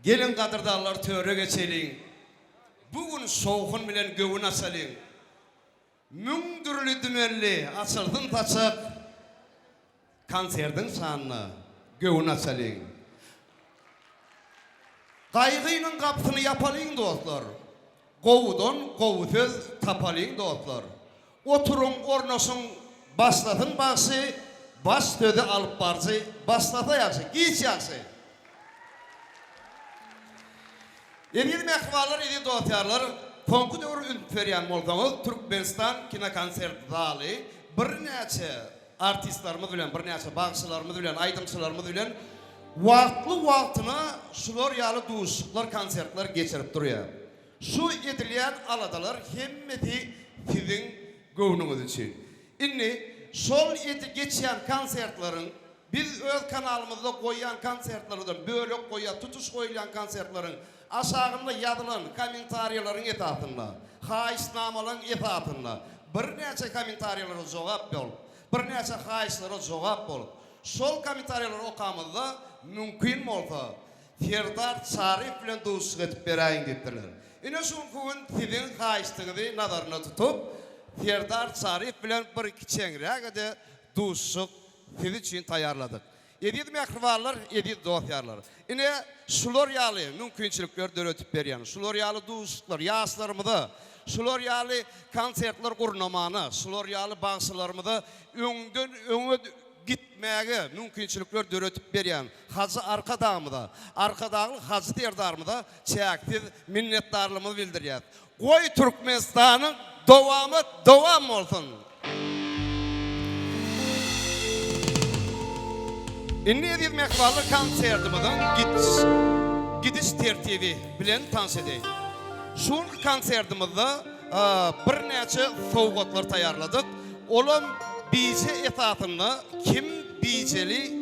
Gelin kadırdarlar töre geçelim. Bugün soğukun bilen gövün asalım. Müngdürlü dümenli açıldın taçık. Konserdin sanını gövün asalım. Kaygıyla kapısını yapalım dostlar. Kovudan kovu söz tapalım dostlar. Oturun ornosun başlatın baksı. Baş sözü alıp barsı. Başlata yaksı. Giç yaksı. Edir mehvalar, edir dostlarlar, konku dövür ünferyan moldağız, Türkmenistan kina konser zali, bir neçe artistlarımız bilen, bir neçe bağışçılarımız bilen, aydımçılarımız bilen, vaktına şular yalı duşuklar, konsertler geçirip duruyor. Şu edilen aladalar hemmeti sizin gövnünüz için. İnni, sol eti geçen konsertlerin, biz öz kanalımızda koyan konsertlerden, böyle koya, tutuş koyulan konsertlerin, aşağında yazılan komentaryaların etatında, haisnamaların etatında, bir neçe komentaryalara cevap bulup, bir neçe haislere cevap bulup, sol komentaryaları okamızda mümkün olsa, Ferdar Sarif bilen dostluk etip berayın deyiptiler. Yine şu gün sizin haisliğinizi nazarına tutup, Ferdar Sarif bilen bir iki çengrek dostluk siz için tayarladık. Edid mehrivallar, edid dostyarlar. Yine şular yalı mümkünçilikler döretip berýän. Şular yalı dostluklar, ýaşlarymyza, şular yalı konsertler gurnamanı, şular yalı bağışçylarymyza öňden öňe gitmäge mümkünçilikler döretip berýän. Hacı arkadağımyza, arkadağı hacı derdarmyza çäktiz minnetdarlygymyzy bildirýär. Goý Türkmenistanyň dowamy dowam bolsun. Inni edil mehvalı konsertimizin gidiş tertibi bilen tans edeyim. Şunki konsertimizde bir neçe sowgatlar tayarladık. Olam bize etatını kim biceli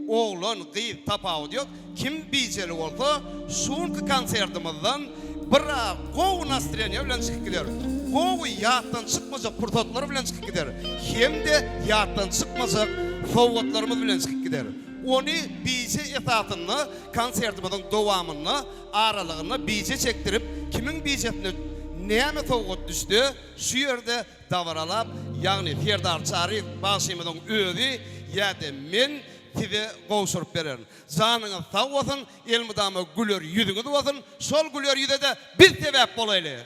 oğlan gıyıp tapağı diyor. Kim biceli olsa şunki konsertimizden bir goğu nastriyaniye bilen çıkıp gider. Goğu yağdan çıkmayacak pırtatlar bilen çıkıp gider. Hem de yağdan çıkmayacak sowgatlarımız bilen çıkıp gider. Onu bize etatını, konsertimizin dowamını, aralığını bize çektirip, kimin bizetine näme sowgat düştü, şu yerde davaralap, yani Ferdar Sarif başymyzyň özü ýa-da men size gowşurup beren. Janyňyz sag bolsun, elmydamy güler ýüzüňiz bolsun, şol güler ýüze de biz sebäp bolaýly.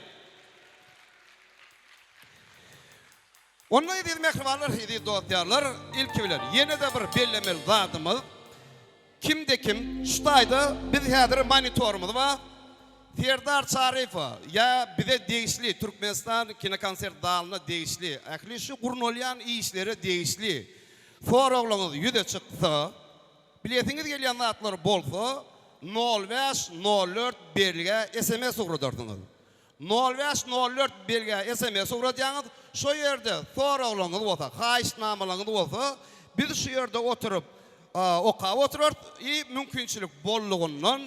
Onunla edil mehrivallar, edil dostlarlar, ilki bilen, yine de bir bellemel zadımız, kimde kim, şutayda biz häzir monitorumuz var, Ferdar Sarif'a, ya bize değişli, Türkmenistan kinokonsert dalına değişli, akli şu gurnolyan işleri değişli, foruğluğunuz yüze çıksa, bilesiniz gelýän zatlar bolsa, 0504 belge SMS uğradırdınız. 0504 belge SMS uğradýaňyz, şu yerde soragyňyz bolsa, haýysnamalaryňyz bolsa, biz şu yerde oturup okap oturar, mümkünçilik bollugyndan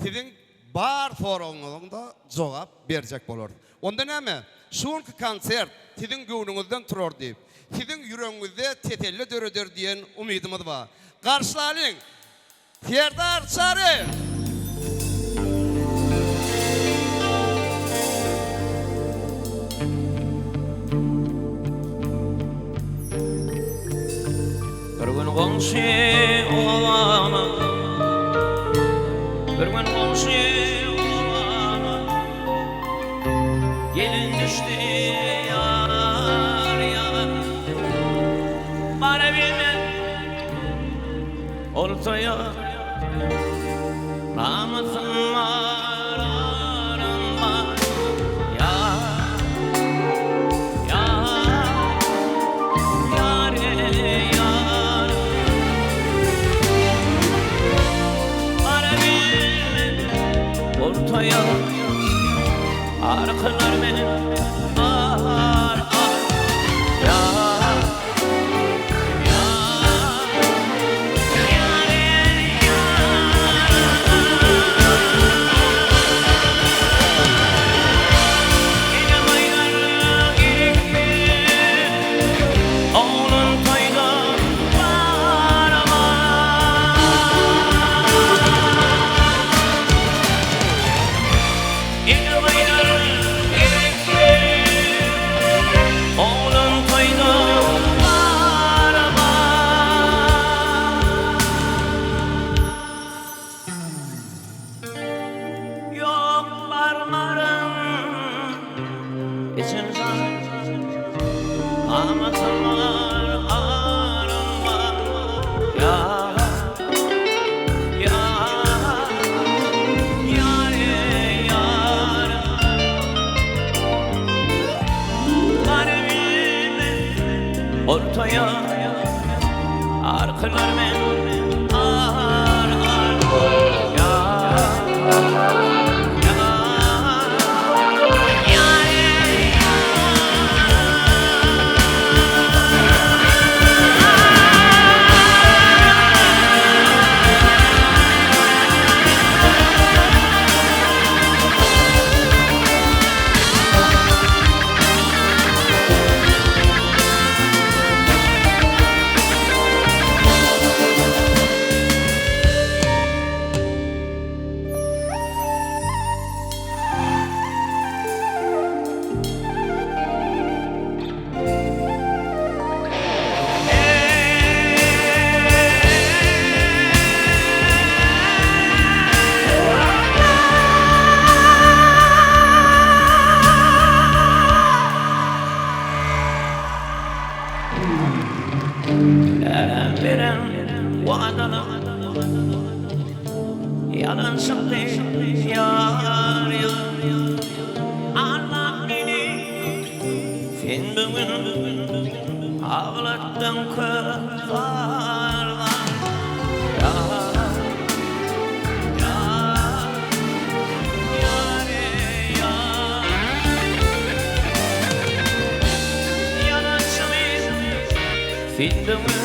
sizin bar soragyňyza jogap berjek bolar. Onda näme? Şunki konsert sizin göwnüňizden turar diýip, sizin ýüregiňizde tetelle döreder diýen umydymyz bar. Garşylalyň Ferdar Sarif. Gongşi olama, bir gün gongşi olama, gelin düştü yar yar, bana bilmem ortaya, namazım var arım var, yar, yar, yar, ortaya arkalar beni ar ar ya ya ya yine baygarla gerekli onun toyda var ama toya arkalar men ar ya veren vaadalar yalan çıktı yar Allah beni sen bugün ağlattın kızlarla Findimi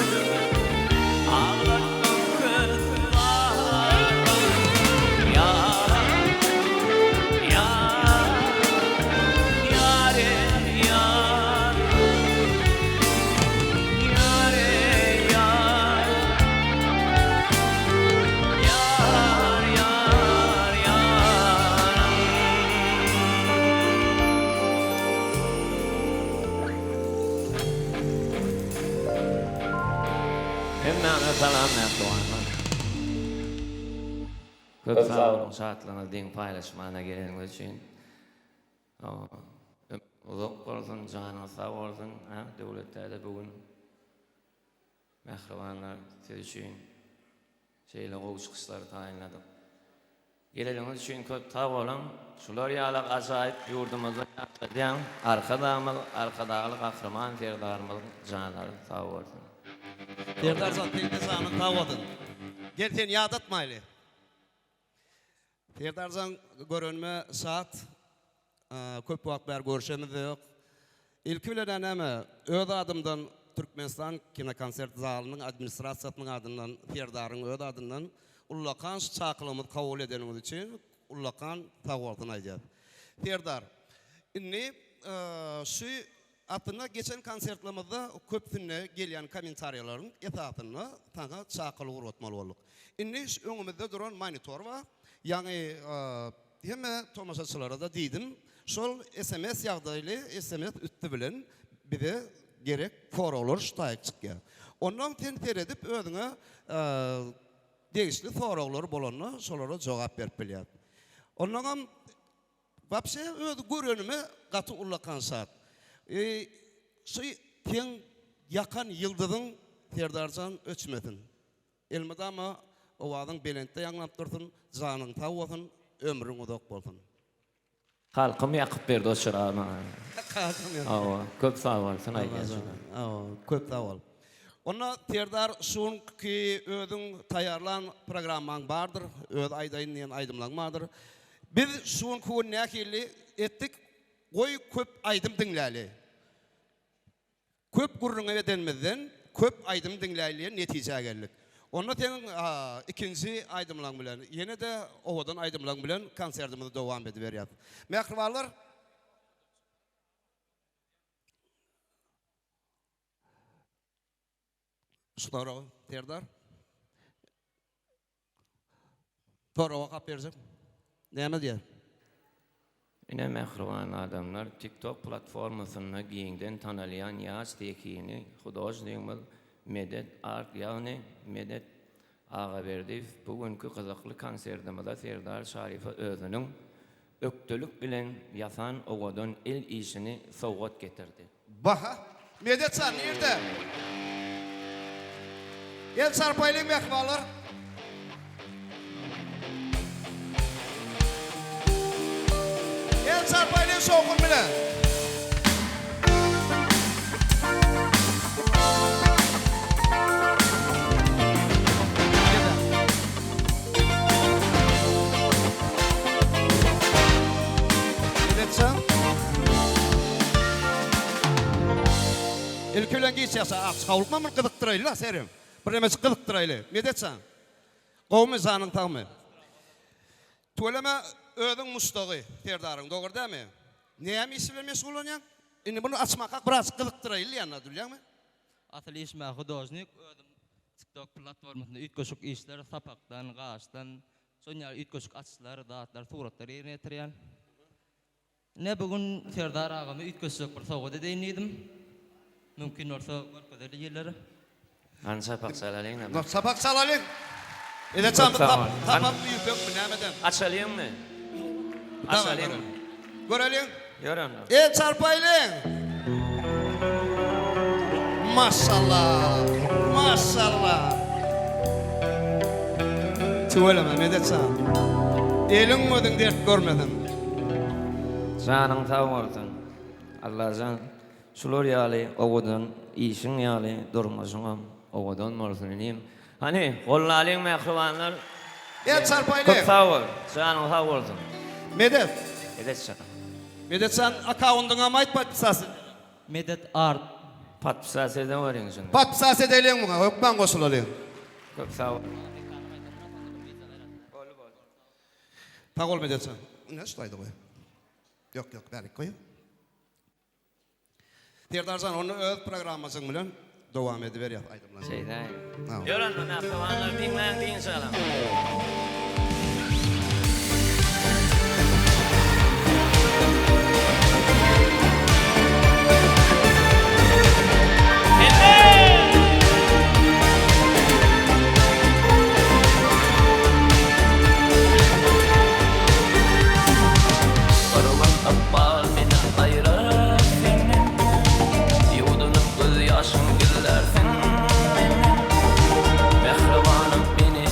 ağlattın kızlar ya yare yar yare yar Hemmene selam Erdoğan'la. Köp sağ olun şartlarına din paylaşmana geldiğiniz için. Uzak olsun, canı sağ olsun. Devletlerde bugün mehribanlar siz için şeyle kavuşuşları tayinladık. Geldiğiniz için köp sağ olun. Şular yalak acayip yurdumuzu yaptıyan arkadağlı kahraman ferdarımız canları sağ olsun. Ferdar zat tende zanı tawadın. Gerten yadatmaylı. Ferdar zan görünme saat köp wagt ber görüşemiz yok. İlki bilen näme öz adımdan Türkmenistan kinokonsert zalynyň administrasiýasynyň adından Ferdaryň öz adından ullakan çaqlymyz kabul edenimiz için ullakan tawadyny aýdýar. Ferdar, inni şu atına geçen konsertlamada köpsünne gelen komentaryaların etatını taňa çaqyl urutmaly bolduk. Inni öňümizde duran monitor var. Yani hemme tomaşaçylara da diýdim, şol SMS ýagdaýly SMS üttü bilen bize gerek soralar ştaýyk çykýar. Ondan tentir edip özüňe degişli soralar bolany şolara jogap berip bilýär. Ondan wapşe öz görünüme gaty ullakan saat. Şu ten yakan yıldıdın Ferdarcan öçmetin. Elmadama owadyň belentde ýanglap dursun, janyň taw bolsun, ömrüň uzak bolsun. Halkym ýakyp berdi o çyrağını. Köp sağ bolsun aýdýar. Köp sağ bol. Ona Ferdar şunki özüň taýarlan programmaň bardyr, öz aýdaýyn diýen aýdymlaň bardyr. Biz şunki näkili etdik, goý köp aýdym diňläli. Köp gurruna edenmizden köp aýdym diňläýlige netije geldik. Onda ten ikinci aýdymlaň bilen, ýene de owadan aýdymlaň bilen konsertimizi dowam edip berýär. Mehribanlar, şunara Ferdar. Torawa kap berjek. Näme diýär? Ine mehriban adamlar TikTok platformasyna giňden tanalyan ýaş tekini hudaşlygymy Medet Art ýagny Medet Agaberdiýew bugünkü gyzykly konsertimizde Ferdar Şarifa özüniň öktülük bilen ýasan owadan el işini sowgat getirdi. Baha, Medet san nerede? El sarpaylyň mehribanlar. El sarpaylyň soňgun bilen. Şoňdan geçýärse aç kawlykma men gyzykdyrayly la serim. Bir emesi gyzykdyrayly. Ne detsen? Gowmy zanyň tagmy. Töleme özüň mustagy terdaryň dogry dämi? Näme iş bilen meşgul bolanýan? Indi bunu açmaka biraz gyzykdyrayly ýa-da dülýärmi? Asıl ismi hudojnik, özüm TikTok platformasında ütköşük işler, sapaktan, gaçtan, soňa ütköşük açyşlar, datlar, suratlar ýerine Ne bugün Serdar agamy ütköşük bir sowga edeýin diýdim. Mümkin bolsa görkezeli ýerlere. Ansa paksalalyň näme? No, sapak salalyň. Ede çandy tapap ýüpek nämeden? Açalyňmy? Açalyň. Görelim. Ýören. Çarpaylyň. Maşallah. Maşallah. Tüweleme ne detsen? Eliň mödüň dert görmedin. Janyň taw bolsun. Allah jan şular ýaly owadan işiň ýaly durmasyňam owadan bolsun diýim. Hani gollalyň mehribanlar. Çarpaylyň. Çok sağ ol. Janyň taw bolsun. Medet. Edetsen. Medet sen akaundyňa maýt patpysasy. Medet art. Patpysasy eden berýän şunu. Patpysasy edeýin muňa, hökmen goşulalyň. Çok sağ ol. Tagol medet sen. Ne şulaýdy goý? Yok, berik goý. Terdarjan onu öz programmasyň bilen dowam ediberýär aýdymlan. Şeyde. Tamam. Ýören mehribanlar biňlen diýin salam. Mehribanım beni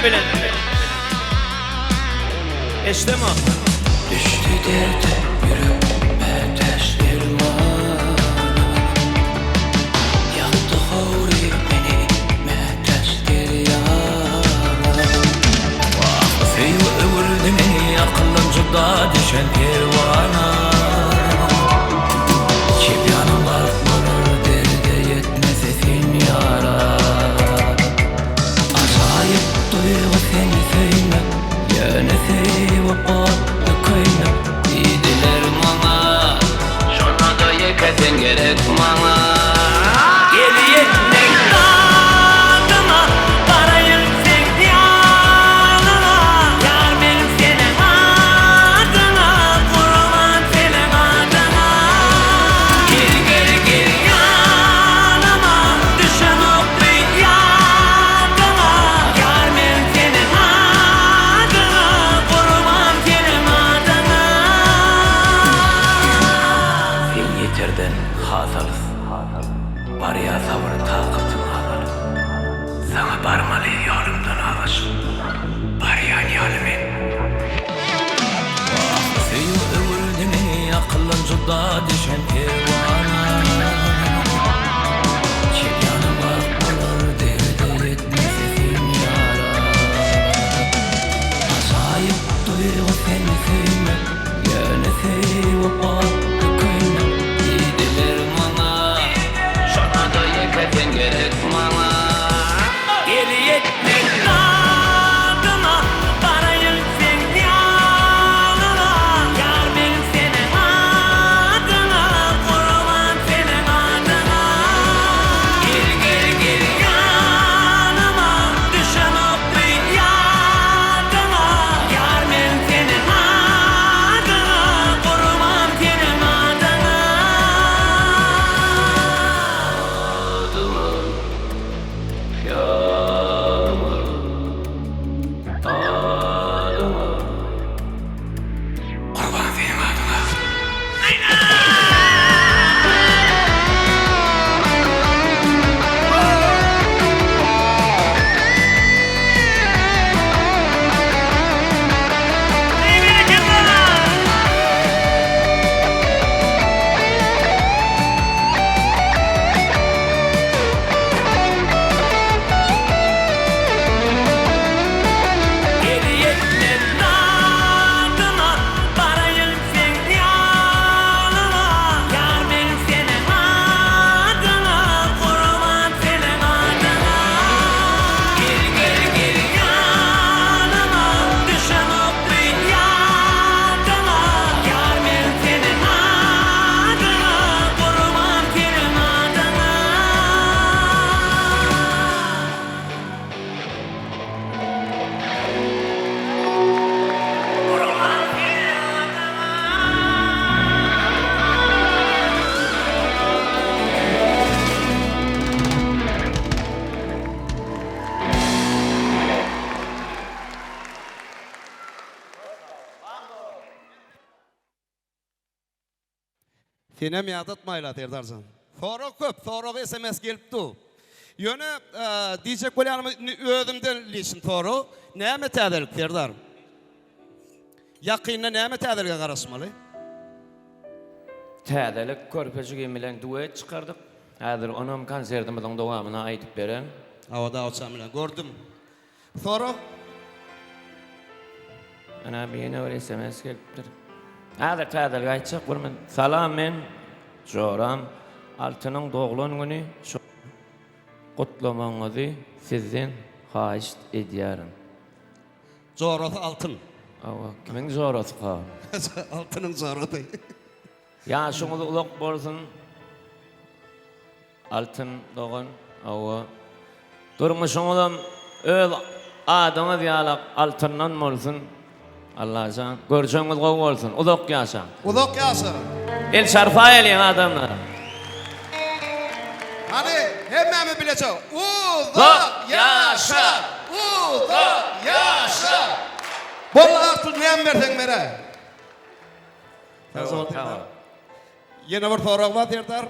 bilen. Eşdeme. Düştü derde yüreğime ters derman. Yaktı havri beni ters deryana. Vakfeyi öldü beni aklım cüda düşen pervana. Çevyanım var vurur derde yetmez efin yara. Acayip duygu seni söyle yönesi vapat kıyna. İdiler bana şuna da yeketen gerek bana. Geri yetmek adıma parayım sen yanıma. Yar benim senin adına kurban senin adına. Geri yanıma düşen ok bir yanıma. Yar benim senin adına kurban senin adına. Sen yeterden hazırız. Var ya sabır takatın ağır. Sana barmalı yolumdan ağır. Var ya yolumun. Vakfeyi öldü beni aklım cüda düşen pervana. Çevyanım var vurur derde yetmez efin yara. Acayip duygu seni söyle yönesi vapat kıyna. İdiler bana şuna da yeketen gerek bana. Geri yetmek adıma parayım sen yanıma. Yar benim senin adına kurban senin adına. Geri yanıma düşen ok bir yanıma. Yar benim senin adına kurban senin adına. Kurban senin adına. Geri yetmek adıma parayım sen yanıma. Yar benim senin adına kurban senin adına. Geri yanıma düşen ok bir yanıma. Yar benim senin adına kurban senin adına. Senem yadatmayla terdarzan. Sonra köp, sonra SMS gelipdi. Yöne diyecek kolanımı özümden leşin sonra näme täzelik terdar? Yakynna näme täzelige garaşmaly? Täzelik körpejigi bilen duet çıkardık. Häzir onam konsertimizin dowamyny aýdyp beren. Awada açam bilen gördüm. Sonra Ana beni öyle SMS gelipdir. Häzir täzelik aýtjak bolman. Salam men Joram Altynyň doglan güni şu gutlamaňyzy sizden haýyş edýärim. Zorot altın. Awa kimin zorasy ka? Altının zoroty. Ýaşyňyz ulak bolsun. Altın dogan awa durmuşyňyzam öz adama diýalak altyndan bolsun. Allah'tan görüşümüz gowy bolsun. Ulak ýaşa. Ulak ýaşa. El şarfa elin adamlar. Hani hemmemi bilecek. Ulak ýaşa. Ulak ýaşa. Bolla altın näme berseň bere? Tamam. Yine bir sorak var Terdar.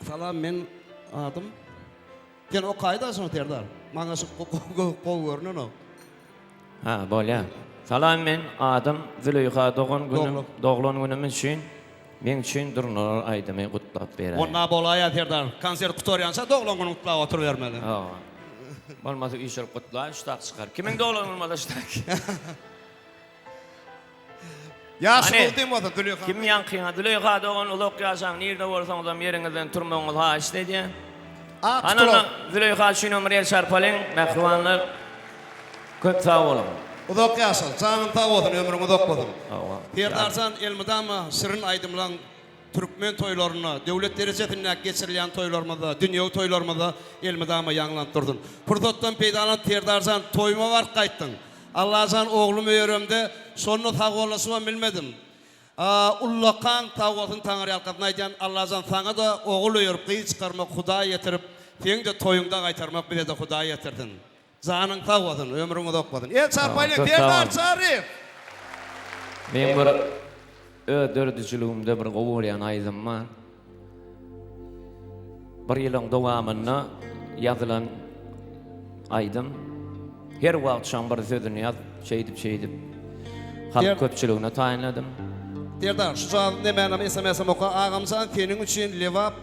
Salam men adım. Gene o kayda şunu Terdar. Maňa şu görnün o. Ha, bolýar. Salam, men adım Züleyha doğulan günümüz üçin men üçin durnalar aýdymy gutlap berýär. Onna bolaya Serdar. Konsert kutoryansa doglan günü kutlap otur bermeli. Ha. Bolmasa işler kutlar, ştak çıkar. Kimin doğulan olmalı ştak? Yaşı Hani, buldum o da Züleyha. Kim yankıyna? Züleyha doğan uluk yaşam, nerede olsan da yerinizden turmanız ha işte diye. Anana Züleyha şu numarayı çarpalım, mehruvanlar köp sağ olun. Uzak yaşa, canın sağ olsun, ömrün uzak olsun. Allah. Ferdarsan elmidama şirin aydımlan Türkmen toylarına, devlet derecesinde geçirilen toylarımızda, dünya toylarımızda elmidama yanlandırdın. Fırsattan peydalan Ferdarsan toyma var kayttın. Allah'tan oğlumu öğrümde, sonunu sağ olasıma bilmedim. Ullakan sağ olsun Tanrı yalkatına aydan Allah'tan sana da oğul öğürüp kıyı çıkarmak, Huda yetirip, sen de toyunda kaytarmak bize de Huda yetirdin. Zanın sağ olsun, ömrün uzak olsun. Çarpayla Ferdar Çarif. Men bir ödürdüçülüğümde bir gowuryan aýdym var. Bir ýylyň dowamyna ýazylan aýdym. Her wagt şam bir sözüni ýaz, şeýdip. Halk köpçüligine taýinladym. Ferdar, şu an ne mənim SMS-im oka, ağamsan senin için levap,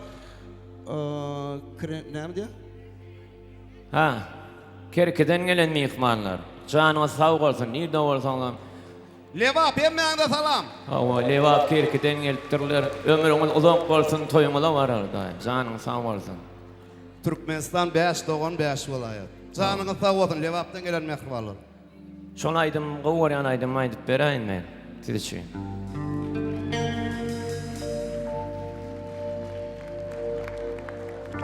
näme diýär? Ha, kerkeden gelen mihmanlar. Janyňyz sag bolsun, nirde bolsaňlar. Levap, hem de salam. Hawa lewat kerkeden gelipdirler. Ömrüňiz uzak bolsun, toýuňyz da barar daýym. Janyňyz sag bolsun. Türkmenistan 5 doğan 5 vilayet. Canınız sağ olsun, levaptan gelen mehribanlar. Şol aýdym, gowuryan aýdym aýdyp beräýin men. Siz üçin.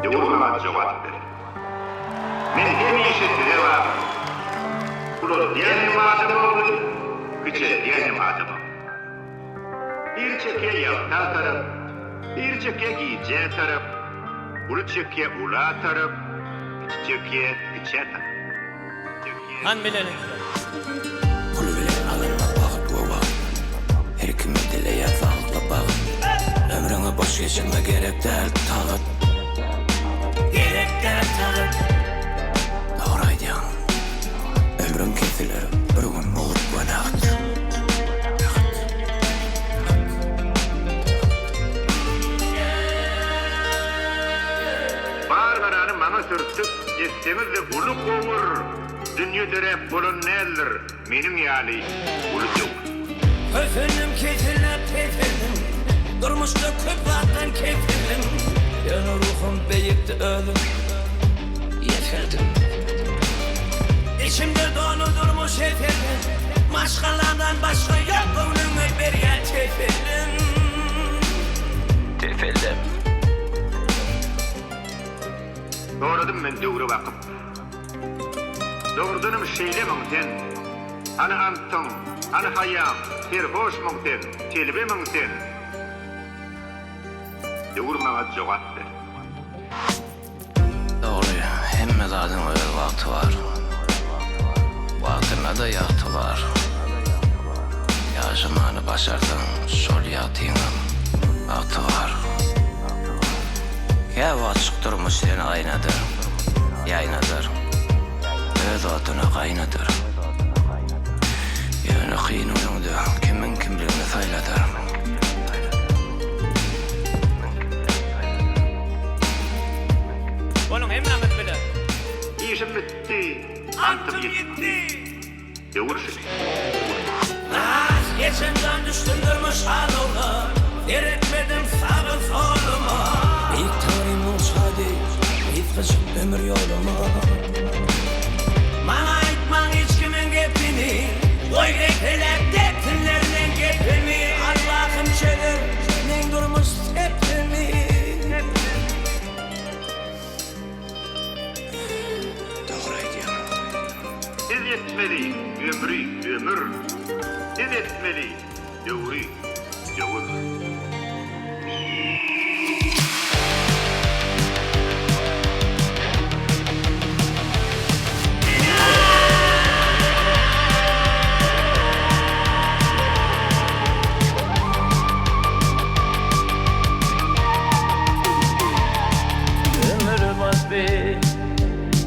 Yorulmama cevap ver. Men hemişe size var. Kulu diyenim adım oldu, küçe diyenim adım oldu. Bir çeke yalta taraf, bir çeke giyce taraf, ulu çeke ula taraf, iki çeke küçe taraf. Han bilenin. Pul bilen alınma baht we wagt. Her kimi dileýär sağlıkly baht. Ömrüňe boş geçirme gerek däl tagat. Gerek däl tagat. Dogry aýdýan. Ömrüm kesilir bir gün mugut wanagat. Barbarany maňa sürtüp, geçsemiz de ulu gowur. Dünya derep bolun nädir? Meniň ýaly ulu ýok. Köfünüm kesilip kefilim. Durmuşda köp vattan kefilim. Yana ruhum beyikti ölüm. Yeterdim. İçimde dolu durmuş efilim. Maşgalardan başka yok gönlüme berýär tefilim. Tefilim. Doğradım men döwre bakyp. Doğrudanım şeyle sen. Ana antım, ana hayam, serhoş sen, telbe sen. Döwürmaňa jogap ber. Dogry, hemme zadyň öz wagty bar. Wagtyna da ýagty bar. Ýaşamany başarsaň, şol ýagtyňam wagty bar. Ýa açyk durmuş seni aýnadyr, ýaýnadyr. Öz atyna gaýnadyr. Ýöne kynýanda kimin kimligini saýladyr. Onuň hemmämiz bilen. İşim bitti, antım yetti. Döwürşi. Az geçenden düştüm durmuş halına. Eretmedim sağı soluma. İlk tarihim olsaydı, yıtkıcık ömür yoluma. Bana aytman hiç kimin gepini, oy rekelep deptinlerinin gepini. Allah'ım çelir, men durmuş tepkimi. Doğru aýdýan. Siz etmeli, ömür. Siz etmeli, döwri, döwür.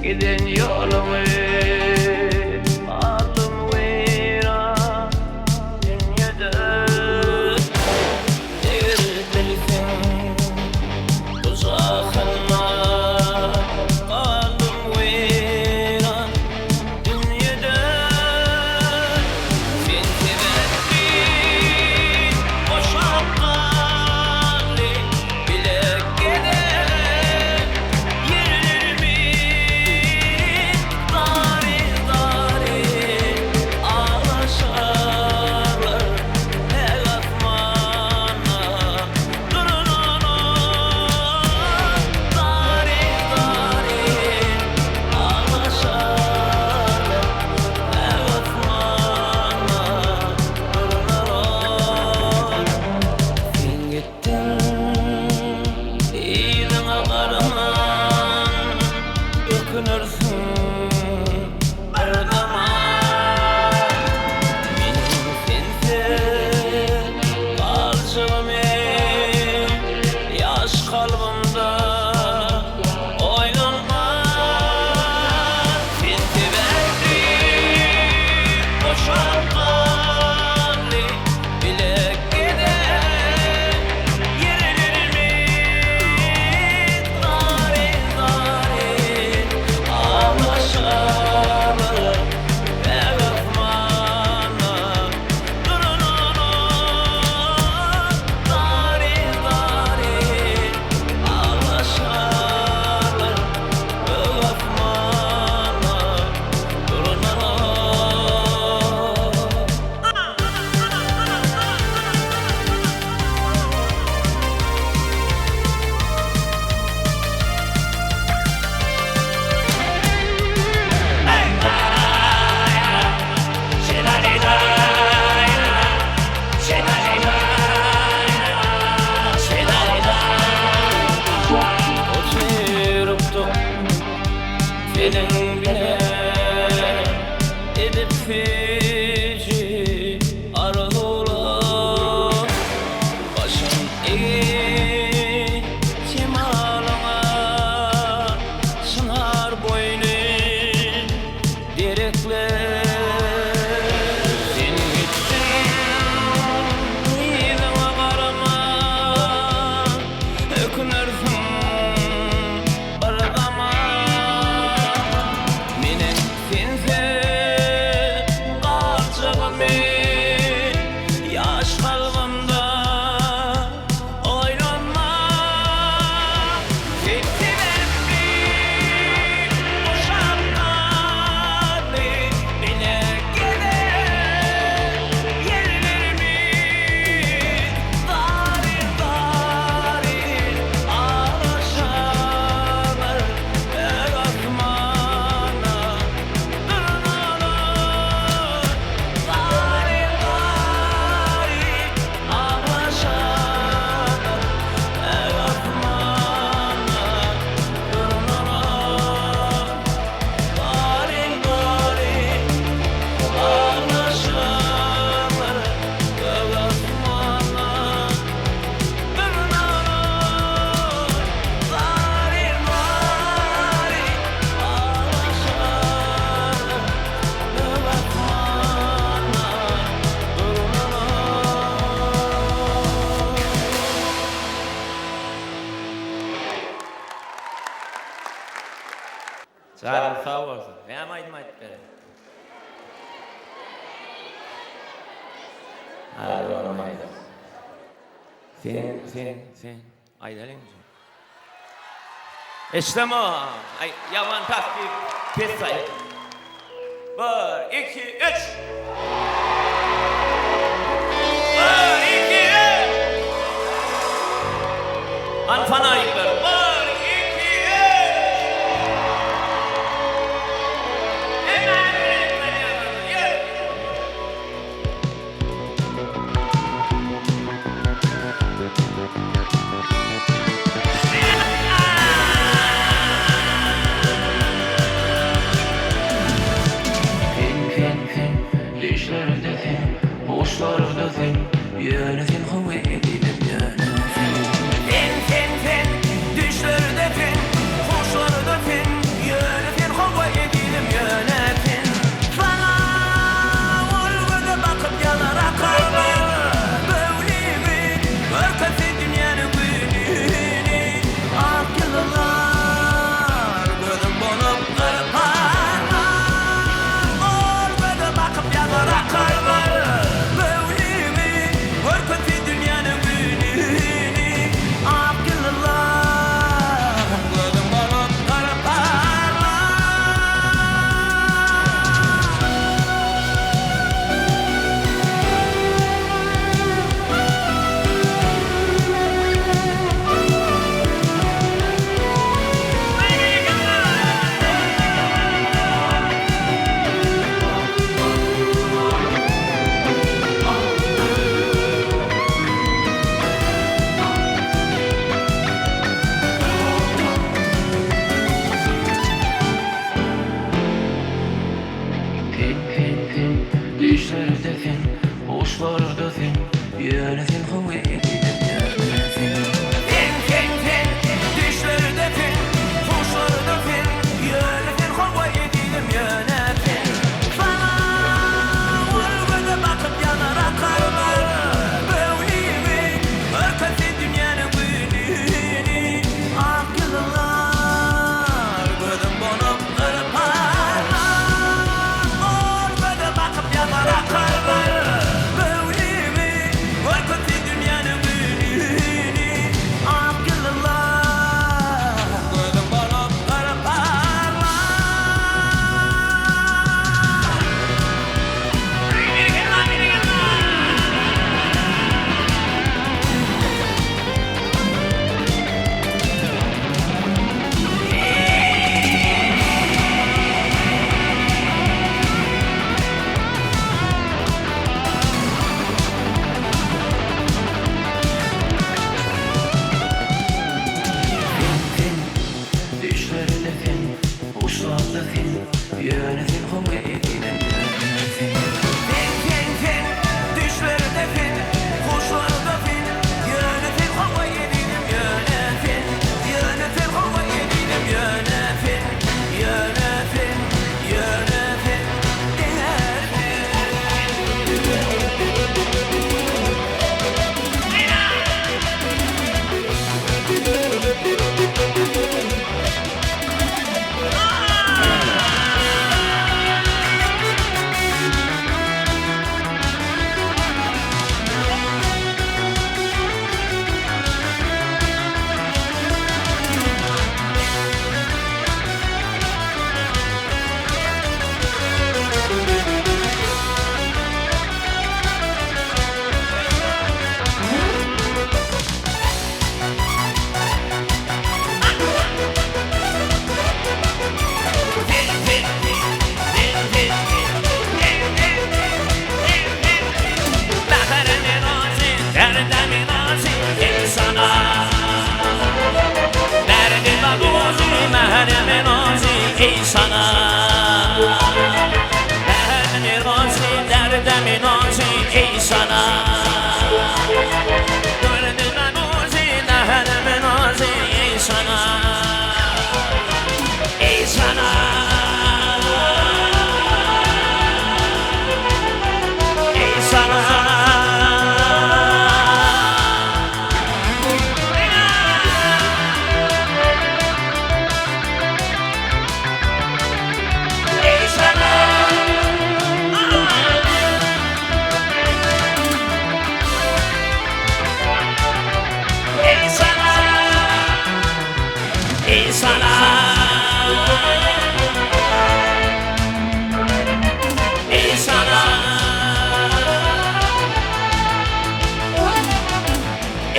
giden yolumu aldım veyran dünyada eğer bilsen uzakına aldım veyran dünyada sen sebeptin boşaltmalı bile gelen yerlerimin dari dari ağlaşarlar her asmana durun onu dari dari ağlaşarlar her asmana durun onu sen gittin iyiliğe karaman ökünürsün her zaman benim sensiz kalçığımı yaş kalbimde oynanma sen sebeptin boşaltmalı bile giden yerlerimin dari dari ağlaşarlar her asmana durun onu dari dari ağlaşarlar her asmana durun onu. Oturuptuk senin bile edip feci arılar başın eği çimalına sınar boynun direkler sen gittin iyiliğe karama ökünürsün her zaman menin sensiz kalçığımı yaş kalbimde oynanma sen sebeptin boşanmalı bile gelen yerlerimin dari dari ağlaşarlar her asmana durun onu dari dari ağlaşarlar her asmana durun onu dari dari ağlaşarlar her asmana durun onu dari dari ağlaşarlar her asmana durun onu. Sağ olasın. Ben aytmayıp berem. Hadi oğlum ayda. Sen aydalayım mısın? İşte mi? Ay, yaman takdir. Pes sayı. 1, 2, 3. 1, 2, 3. Anfana ayıklar. 1, 2, 3. Hemen öğretmen yapalım. Yürü. Dişlerinde boşlarında yönetsin kuvvetli yönetsin. Sen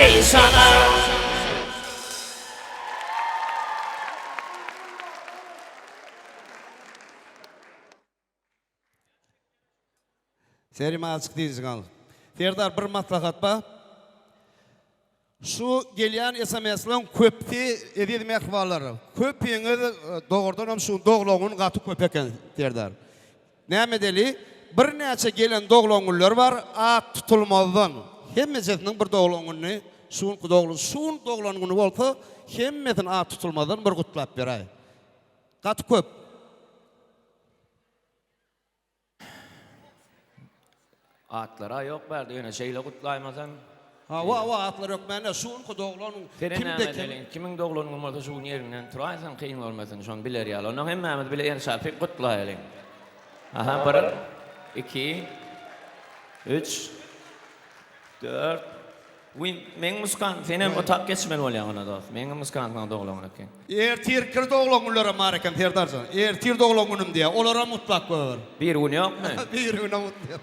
ey sana. Serim açık diýiň al. Ferdar bir maslahat ba. Şu gelýän SMS-leň köpdi edilme ahwallary. Köpüňiz dogrudan hem şu doglagyň gaty köp eken Ferdar. Näme deli? Bir näçe gelen doglagyňlar bar, at tutulmazdan. Hemmesiniň bir doglagyny, şuň doglagyny bolsa, hemmesini at tutulmazdan bir gutlap beray. Gaty köp. Atlara yok berdi, yine şeyle kutlaymasan. Ha atlar yok mende şuň doglagyň Kimde kimin doglagyny bolsa şuň ýerinden turaýsan kyn bolmasyn, şonu biler ýaly. Onu hemmemiz bile ýer şarpy kutlaýalyň. Aha, 1, 2, 3, 4. Men muskan, senem o tak geçmeli bolýan ona dost. Men muskandan doglagyň eken. Ertir doglagyňlara mar eken Ferdarjan. Ertir doglagynym diýe, olara mutlak ber. Bir gün ýokmy? Bir güne mutlak.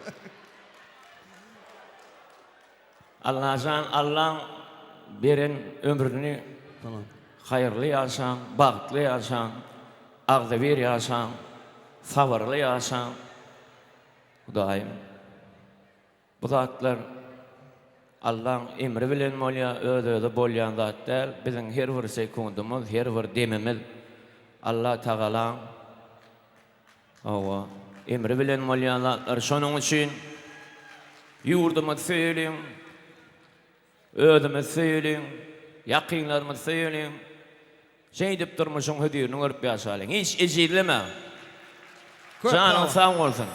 Allah beren ömrüni hayırlı yaşan, bagtly yaşan, agdyr yaşan, sabrly yaşan. Hudaýym. Bu zatlar Allah emri bilen bolýar, özü bolýan zat däl. Biziň her bir sekundumyz, her bir demimiz Allah Taala owa emri bilen bolýan zatlar. Şonuň üçin ýurdumy söýleň, özümi söýleň, ýakynlarymy söýleň. Şeýdip durmuşyň hödürni görüp ýaşalyň. Hiç ejizleme. Janyň sag bolsun.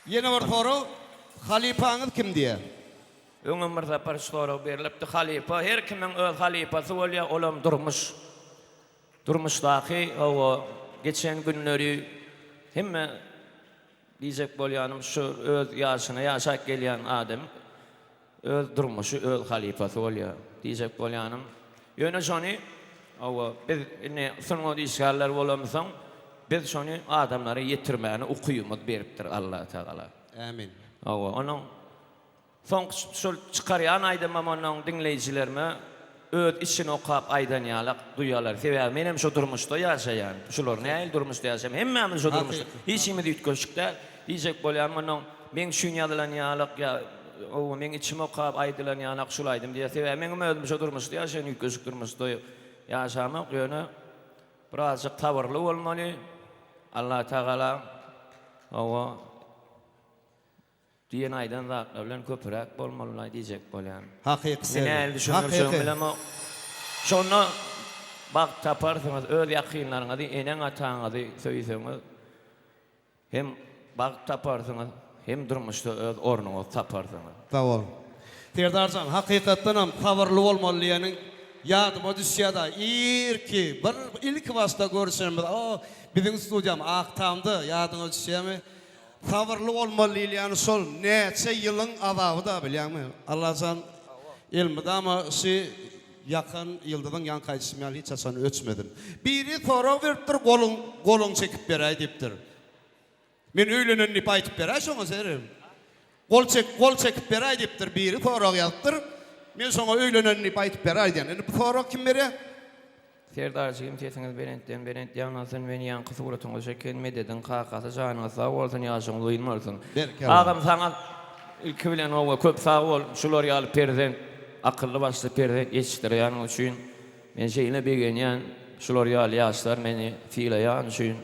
Ýene bir soru, halipaňyz kim diýe? Öňüm bir zapar soru berilipdi. Halipa, her kimiň öz halipasy bolýar, olam durmuş. Durmuşdaky o geçen günleri hemme diýjek bolýanym şu öz ýaşyna ýaşap gelýän adam öz durmuşy, öz halipasy bolýar. Diýjek bolýanym. Ýöne şonu o biz ne sunma diýişler bolamysan, biz şonu adamlara ýetirmäni ukuyumyz beripdir Allah Taala. Amin. Onun son şol çıkaryan aydın onun dinleyicilerime öd işini okap aydan yalak duyalar. Sebäbi menem şu durmuşda ýaşaýan. Şular näil durmuşda ýaşaýan. Hemmemiz şu durmuşda. Hiçimi de ütköşükde diýjek bolýan onun men şuňadylan ýalak ya o men içimi okap aydylan ýalak şulaýdym diýe. Sebäbi menem ödüm şu durmuşda ýaşaýan ütköşük durmuşda ýaşamak ýöne birazjyk tawarly bolmaly. Allah Taala o diýen aýdan zatlar bilen köpürek bolmaly diýjek bolýan. Hakyky. Näil düşünýärsiň bilen şonu bak taparsyňyz öz ýakynlaryňyzy, enen ataňyzy söýseňiz hem bak taparsyňyz, hem durmuşda öz ornuňyzy taparsyňyz. Tawar. Ferdarjan, hakykatdan ham tawarly bolmaly ýanyň ýadyma düşýärdi. Irki bir ilk wasta görüşýärmiz. Biziň studiýam aktamdy, ýadyňa düşýärmi? Tawarly bolmaly ýany şol näçe ýylyň azaby da bilýärmi? Allahjan ilmida ama şu yakın ýyldyň ýan kaýsymyal hiç asan öçmedin. Biri soraw beripdir, goluň çekip beräý diýipdir. Men öýleneni aýtyp beräý şoňa serim. Gol çekip beräý diýipdir, biri soraw ýazypdyr. Men şoňa öýleneni aýtyp beräý diýen. Endi bu soraw kim berýär? Ferdarjym tesiňiz berent ýaňasyn meni ýanky suratyňy çeken mededen kakasy janyňyz sag bolsun ýaşyň duýulmarsyn. Agam saňa ilki bilen owa köp sag bol, şular ýaly prezident, akylly başly prezident ýetişdirýän üçin men şeýle begenýän şular ýaly ýaşlar meni fiýleýän üçin,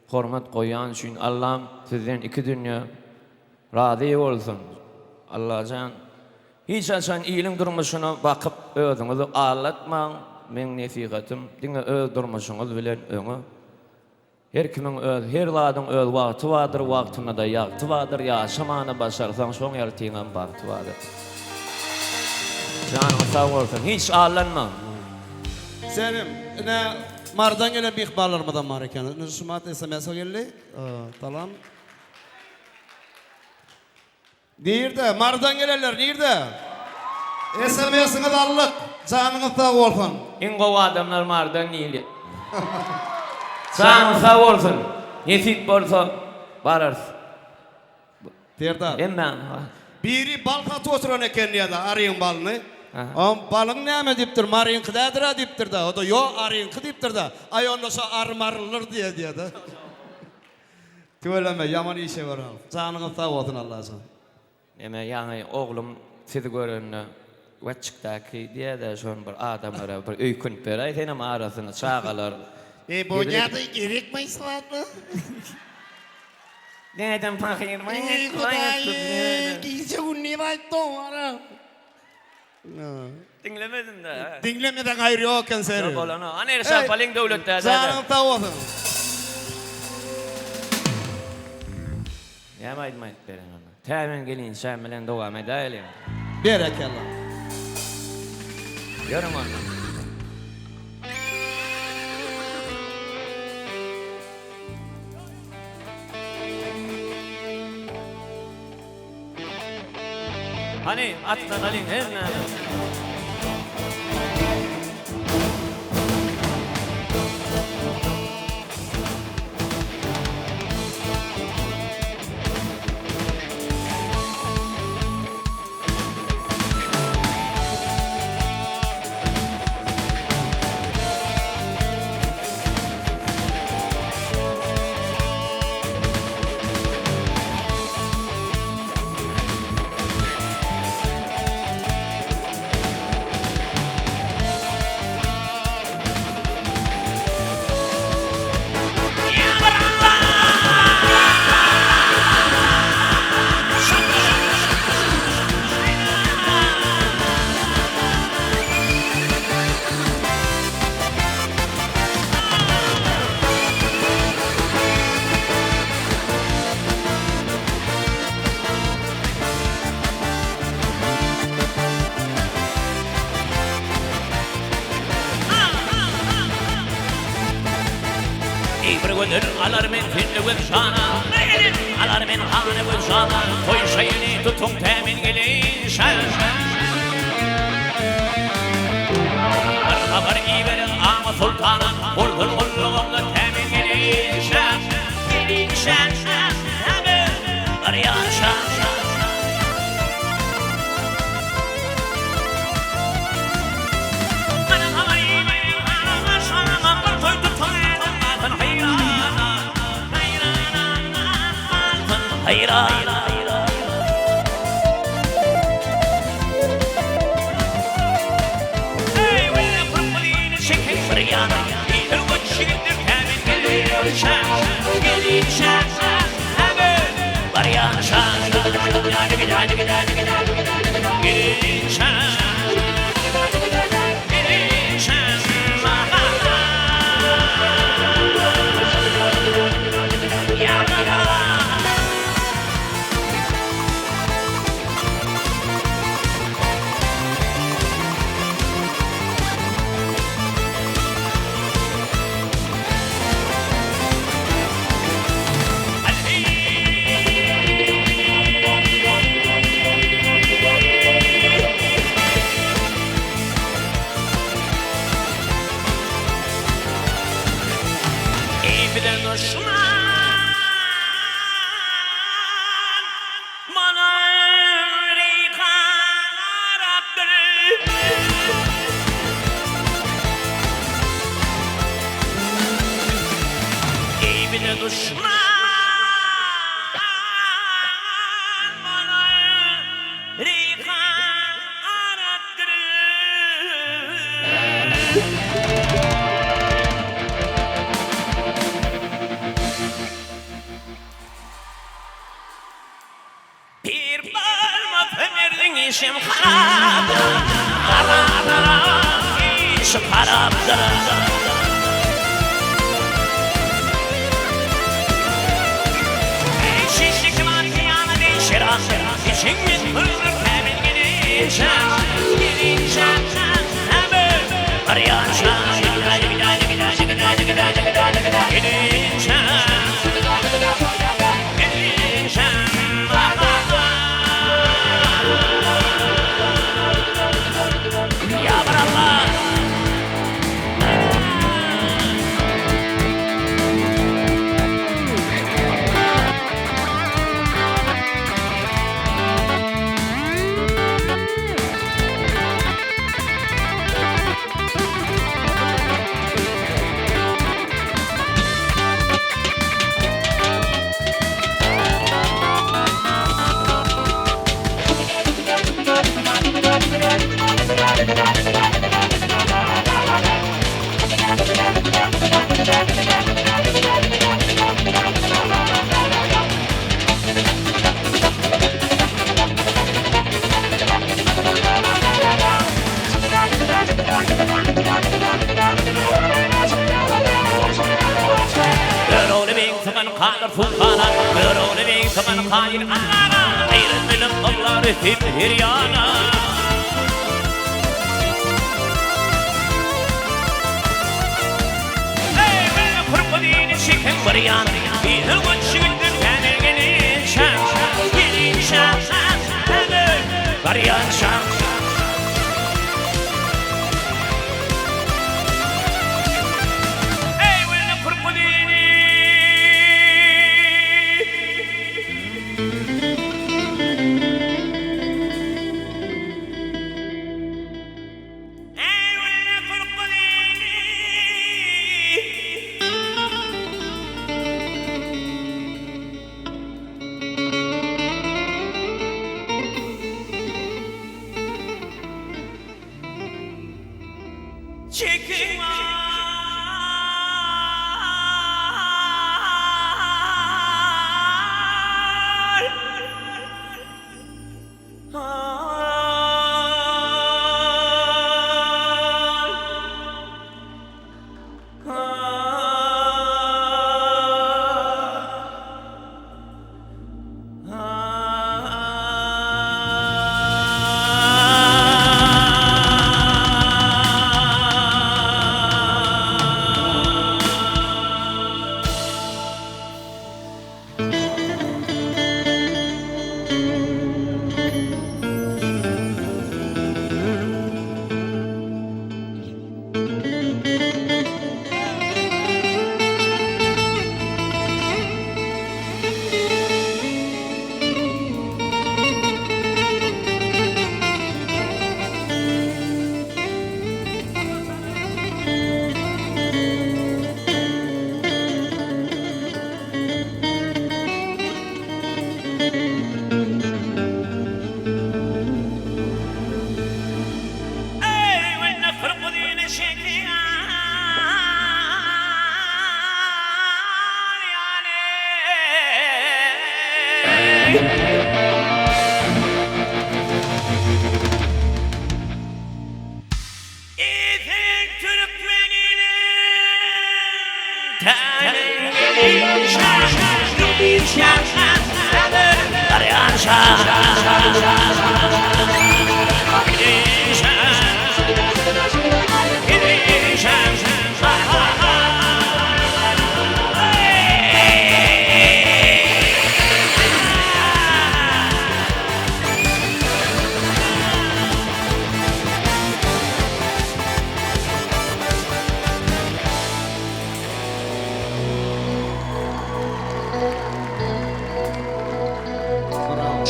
hormat goýan üçin Allah'ım sizden iki dünýä razy bolsun. Allahjan hiç asan iýiliň durmuşyna bakyp özüňizi ağlatmaň. Men nesihatym diňe öz durmuşyňyz bilen öňe her kimiň öz, her zadyň öz wagty bardyr, wagtyna da ýagty bardyr, ýaşamany başarsaň şoň ýaly tiňem bagty bardyr. Janyň sag bolsun, hiç ağlanma. Senim, ne mardan gelen bir ihbarlarımdan var eken. Nüşumat SMS-e geldi. Talam. Nerede? Mardan gelenler nerede? SMS-iniz allık. Canınız sağ olsun. En gowy adamlar mardan niýeli. Janyň sag bolsun. Nesip bolsa bararsy. Ferda. Emma Biri bal katı oturan eken ya da arayın balını. Aha. Balın näme dipdir? Marın kıdadır dipdir da. O da yo arayın dipdir da. Ay onda so armarılır diye da. Töyleme yaman işe var al. Canını sağ olsun Allah sana. Eme yani oğlum sizi görünne Vaçıktaki diye de son bir adamlara bir öykün beray senin arasını çağalar. Bu nerede gerek mi İslam'ı? Neden fakir? Giyse unni var doğru. Dinlemedin de. Dinlemeden gayrı yok kanser. Yok olan o. Anır şapalın devlette. Canını sağ olsun. Yamaydı maydı beren ona. Temin gelin sen bilen devam edelim. Berekallah. Yorum onu. Hani attan alın her ne? İbrigödür alarmen finli vüzana Alarmen hane vüzana Koy şeyini tutun temin gelin şen Haber iberin ama sultana Vurdun kulluğumla temin gelin şen Gelin şen Arayan şen hayra hey we kumbalini şeker fıryan bir vakittir kemin gelir şan gelin şan abi varyan şan gelin şan bilen düşman bana rikaraptır iyi bilen düşman bana rikaraptır bir balma ömerdin işim haraptır işim haraptır şişlik var kıyana değişir İçimin hızır temin gelişen Gelişen arayan şan Gelişen fulhana Böröğlü bey saman hayır ana Ayrı bilim onlar hep her yana Ey ben kurkudini çekin bir yana Bir gün şüktür beni gelin şan Gelin şan Var yan şan Çekin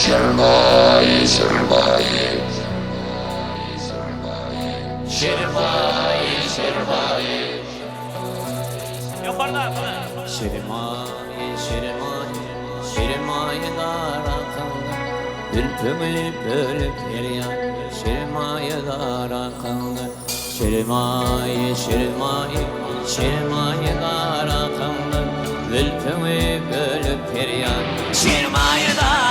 Sermaye, sermaye. Sermaye, sermaye. Yukarıda. Sermaye, sermaye, sermaye darakanda. Ülpümü bölüp eriyan, sermaye darakanda. Sermaye, sermaye, sermaye darakanda. Ülpümü bölüp eriyan, sermaye darakanda.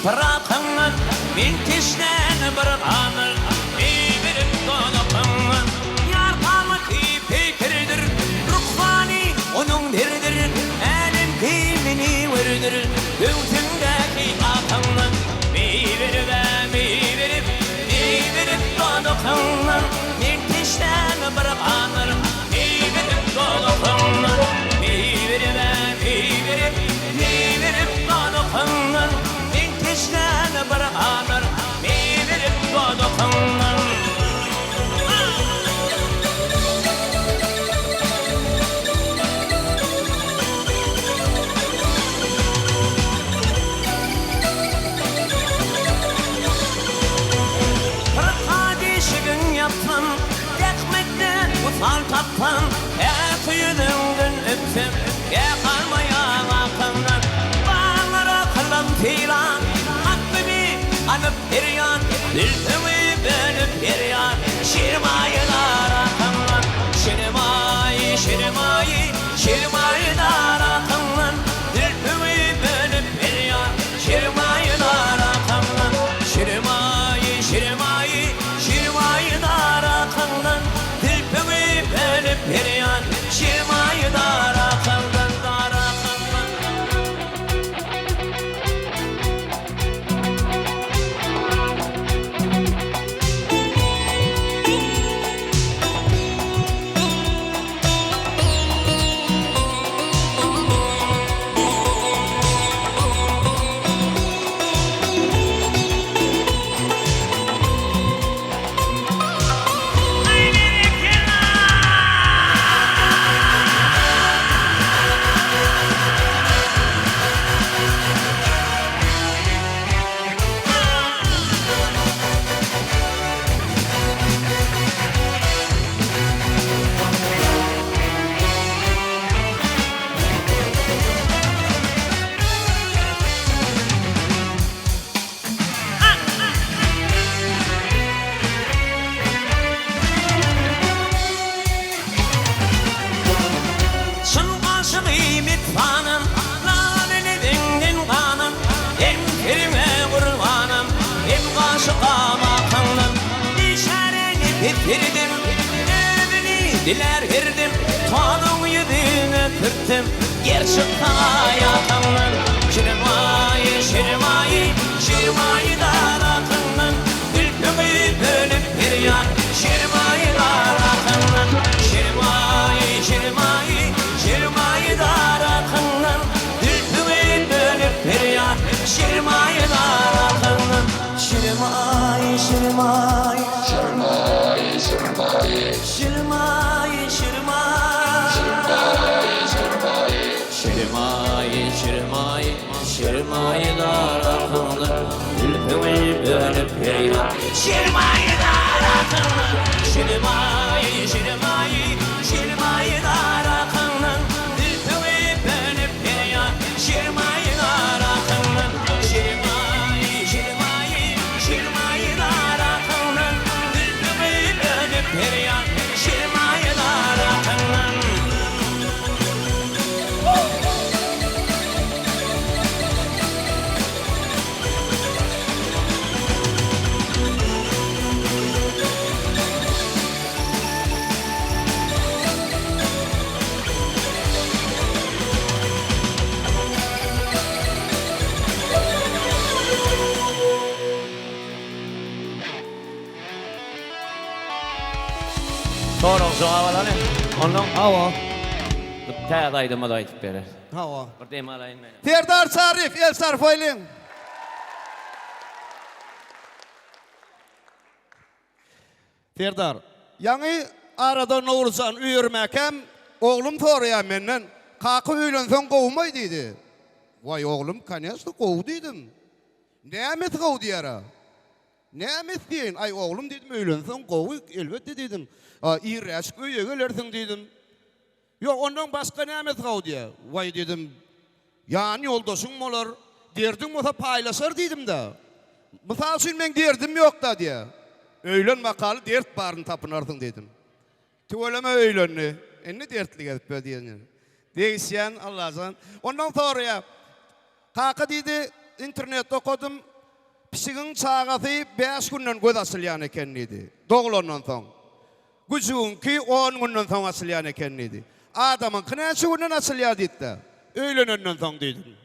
Bırakın mintisden bir anır Bibirim dolapın Yarkanı fikirdir Ruhvani onun derdir Elim kimini verdir Göğsündeki akınlar Bibirim Bibirim dolapın Mintisden bir anır Bibirim dolapın Bibirim dolapın İşten bir anır, bibirim kodukunlar Bir hadişi gün yaptım Birdim, evini diler girdim. Tanım yüzüne türttüm. Gerçek hayatımdan. Şirmayı, şirmayı, şirmayı daratımdan. Ülkümü bölüp bir yan. Şirmayı daratımdan. Şirmayı, şirmayı, şirmayı daratımdan. Ülkümü bölüp bir yan. Şirmayı daratımdan. Şirmayı, şirmayı, şirmayı, şirmayı, şirmayı, şirmayı, şirmayı, şirmayı daratımdan. Ülkümü bölüp bir yan. Şirmayı daratımdan. Şirmayı, şirmayı, şirmayı daratımdan. Ülkümü bölüp bir yan. Şirmayı daratımdan. Şirmayı, şirmayı, şirmayı daratımdan. Ülkümü bölüp bir yan. Şirmayı daratımdan. Sorun soğavalı ne? Ondan Hava. tədaydı da aytıb verir. Hava. Bir deyim alayım məni. Ferdar Sarif, el sarf oylin. Ferdar, yani arada Nursan üyürmekem, oğlum soruya menden, kakı öğlensen kovmay dedi. Vay oğlum, kanyaslı kov dedim. Ne emet kov diyara? Ne emet deyin? Ay oğlum dedim, öğlensen kovu elbette dedim. İğreşk öye gelersin dedim. Yok ondan başka ne emet kov diye. Vay dedim, yani yoldaşın mı olur? Derdim olsa paylaşır dedim de. Misal için ben derdim yok da diye. Öğlen makalı dert barını tapınarsın dedim. Tüveleme öğlenini. Ne dertli gelip böyle diyen. Değişen Allah'ın. Ondan sonra ya. Kaka dedi internette okudum. Pisikin çağatı 5 günden göz asılyan eken dedi. Doğulandan sonra. Gücün ki 10 günden sonra asılyan eken dedi. Adamın kınaşı günden asılyan dedi. Öğleninden sonra dedim.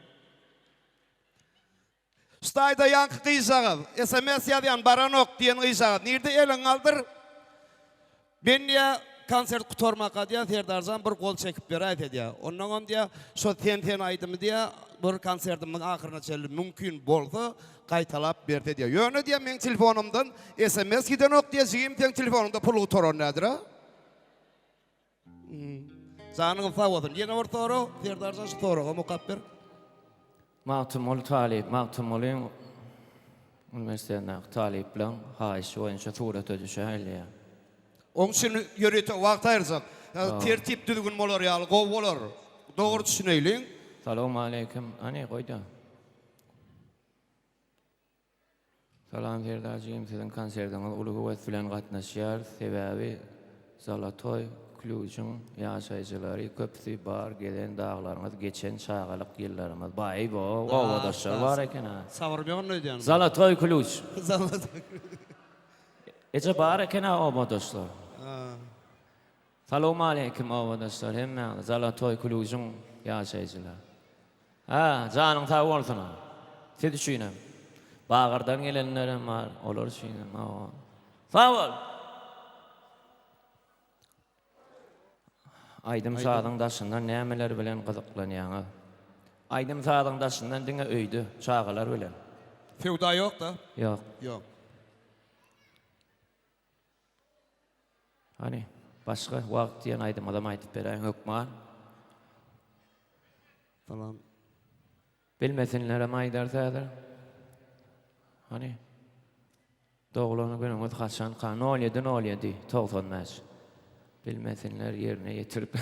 Stayda yankı kıysağı, SMS yadayan baranok diyen kıysağı. Nerede elin aldır? Ben ya konsert kutormaka diye Ferdarzan bir kol çekip veraydı diye. Ondan diye şu ten aydım diye bir konsertimin ahırına çeldi. Mümkün bolsa kaytalap berdi diye. Yönü diye men telefonumdan SMS giden ok diye ziyim ten telefonumda pulu kutoron nedir ha? Zanın sağ olsun. Yine bir soru Ferdarzan şu soruğa mukabbir. Mağtumul talip, mağtumulun üniversiteden talip bilen haýyş oyunça surat ödüşe haliye. Onun için yörete vakt ayırsak. Tertip düzgün bolar ya, gov bolar. Doğru düşüneylin. Salamu aleyküm. Ani koyda. Salam Ferdarcığım, sizin konsertiniz ulu kuvvet bilen gatnaşýar. Sebebi Zalatoy Klujun yaşayıcıları köpsü bar gelen dağlarımız geçen çağalık yıllarımız. Bay bu ovadaşlar var eken ha. Savurmayan ne diyen? Zalatoy Kluj. Zalatoy. Ece bar eken ha ovadaşlar. Salamu aleyküm ovadaşlar. Hemen Zalatoy Klujun yaşayıcılar. Ha, canın sağ olsun ha. Siz düşünün. Bağırdan gelenlerim var. Olur düşünün. Sağ ol. Aydım sağdın daşından nämeler bilen gyzyklanýaňy. Aydım sağdın daşından diňe öýdü, çağalar bilen. Fevda yok da. Yok. Yok. Hani başka wagt diýen aydım adam aýdyp berýän hökman. Tamam. Bilmesinler ama aýdarsadyr. Hani doğulany günüňiz haçan kan 07 toğlanmaz. Bilmesinler yerine getirip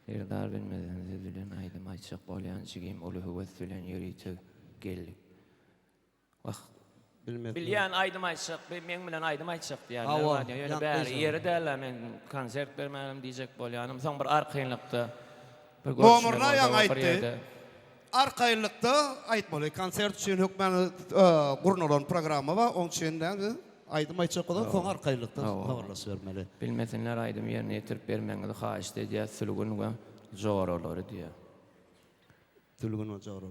Erdar bilmediğinizi bilen aydım ayçak bolýan çigim ulu hüwet bilen ýerite geldik. Bak bilýän aydım ayçak men bilen aydım ayçak diýärler. Ýöne bäri ýeri däl men konsert bermälim diýjek bolýanym. Soň bir arkaýynlykda bir Nomurna ýa aýtdy. Arkaýynlykda aýtmaly. Konsert üçin hökmen gurnulan programy bar. Oň içinden Aydım aytjak bolan soň arkaýlykda habarlasy bermeli. Bilmesinler aydym ýerine ýetirip bermeňizi haýyş edýär, sülgünge jogaralar diýär. Tülgün ojagyr.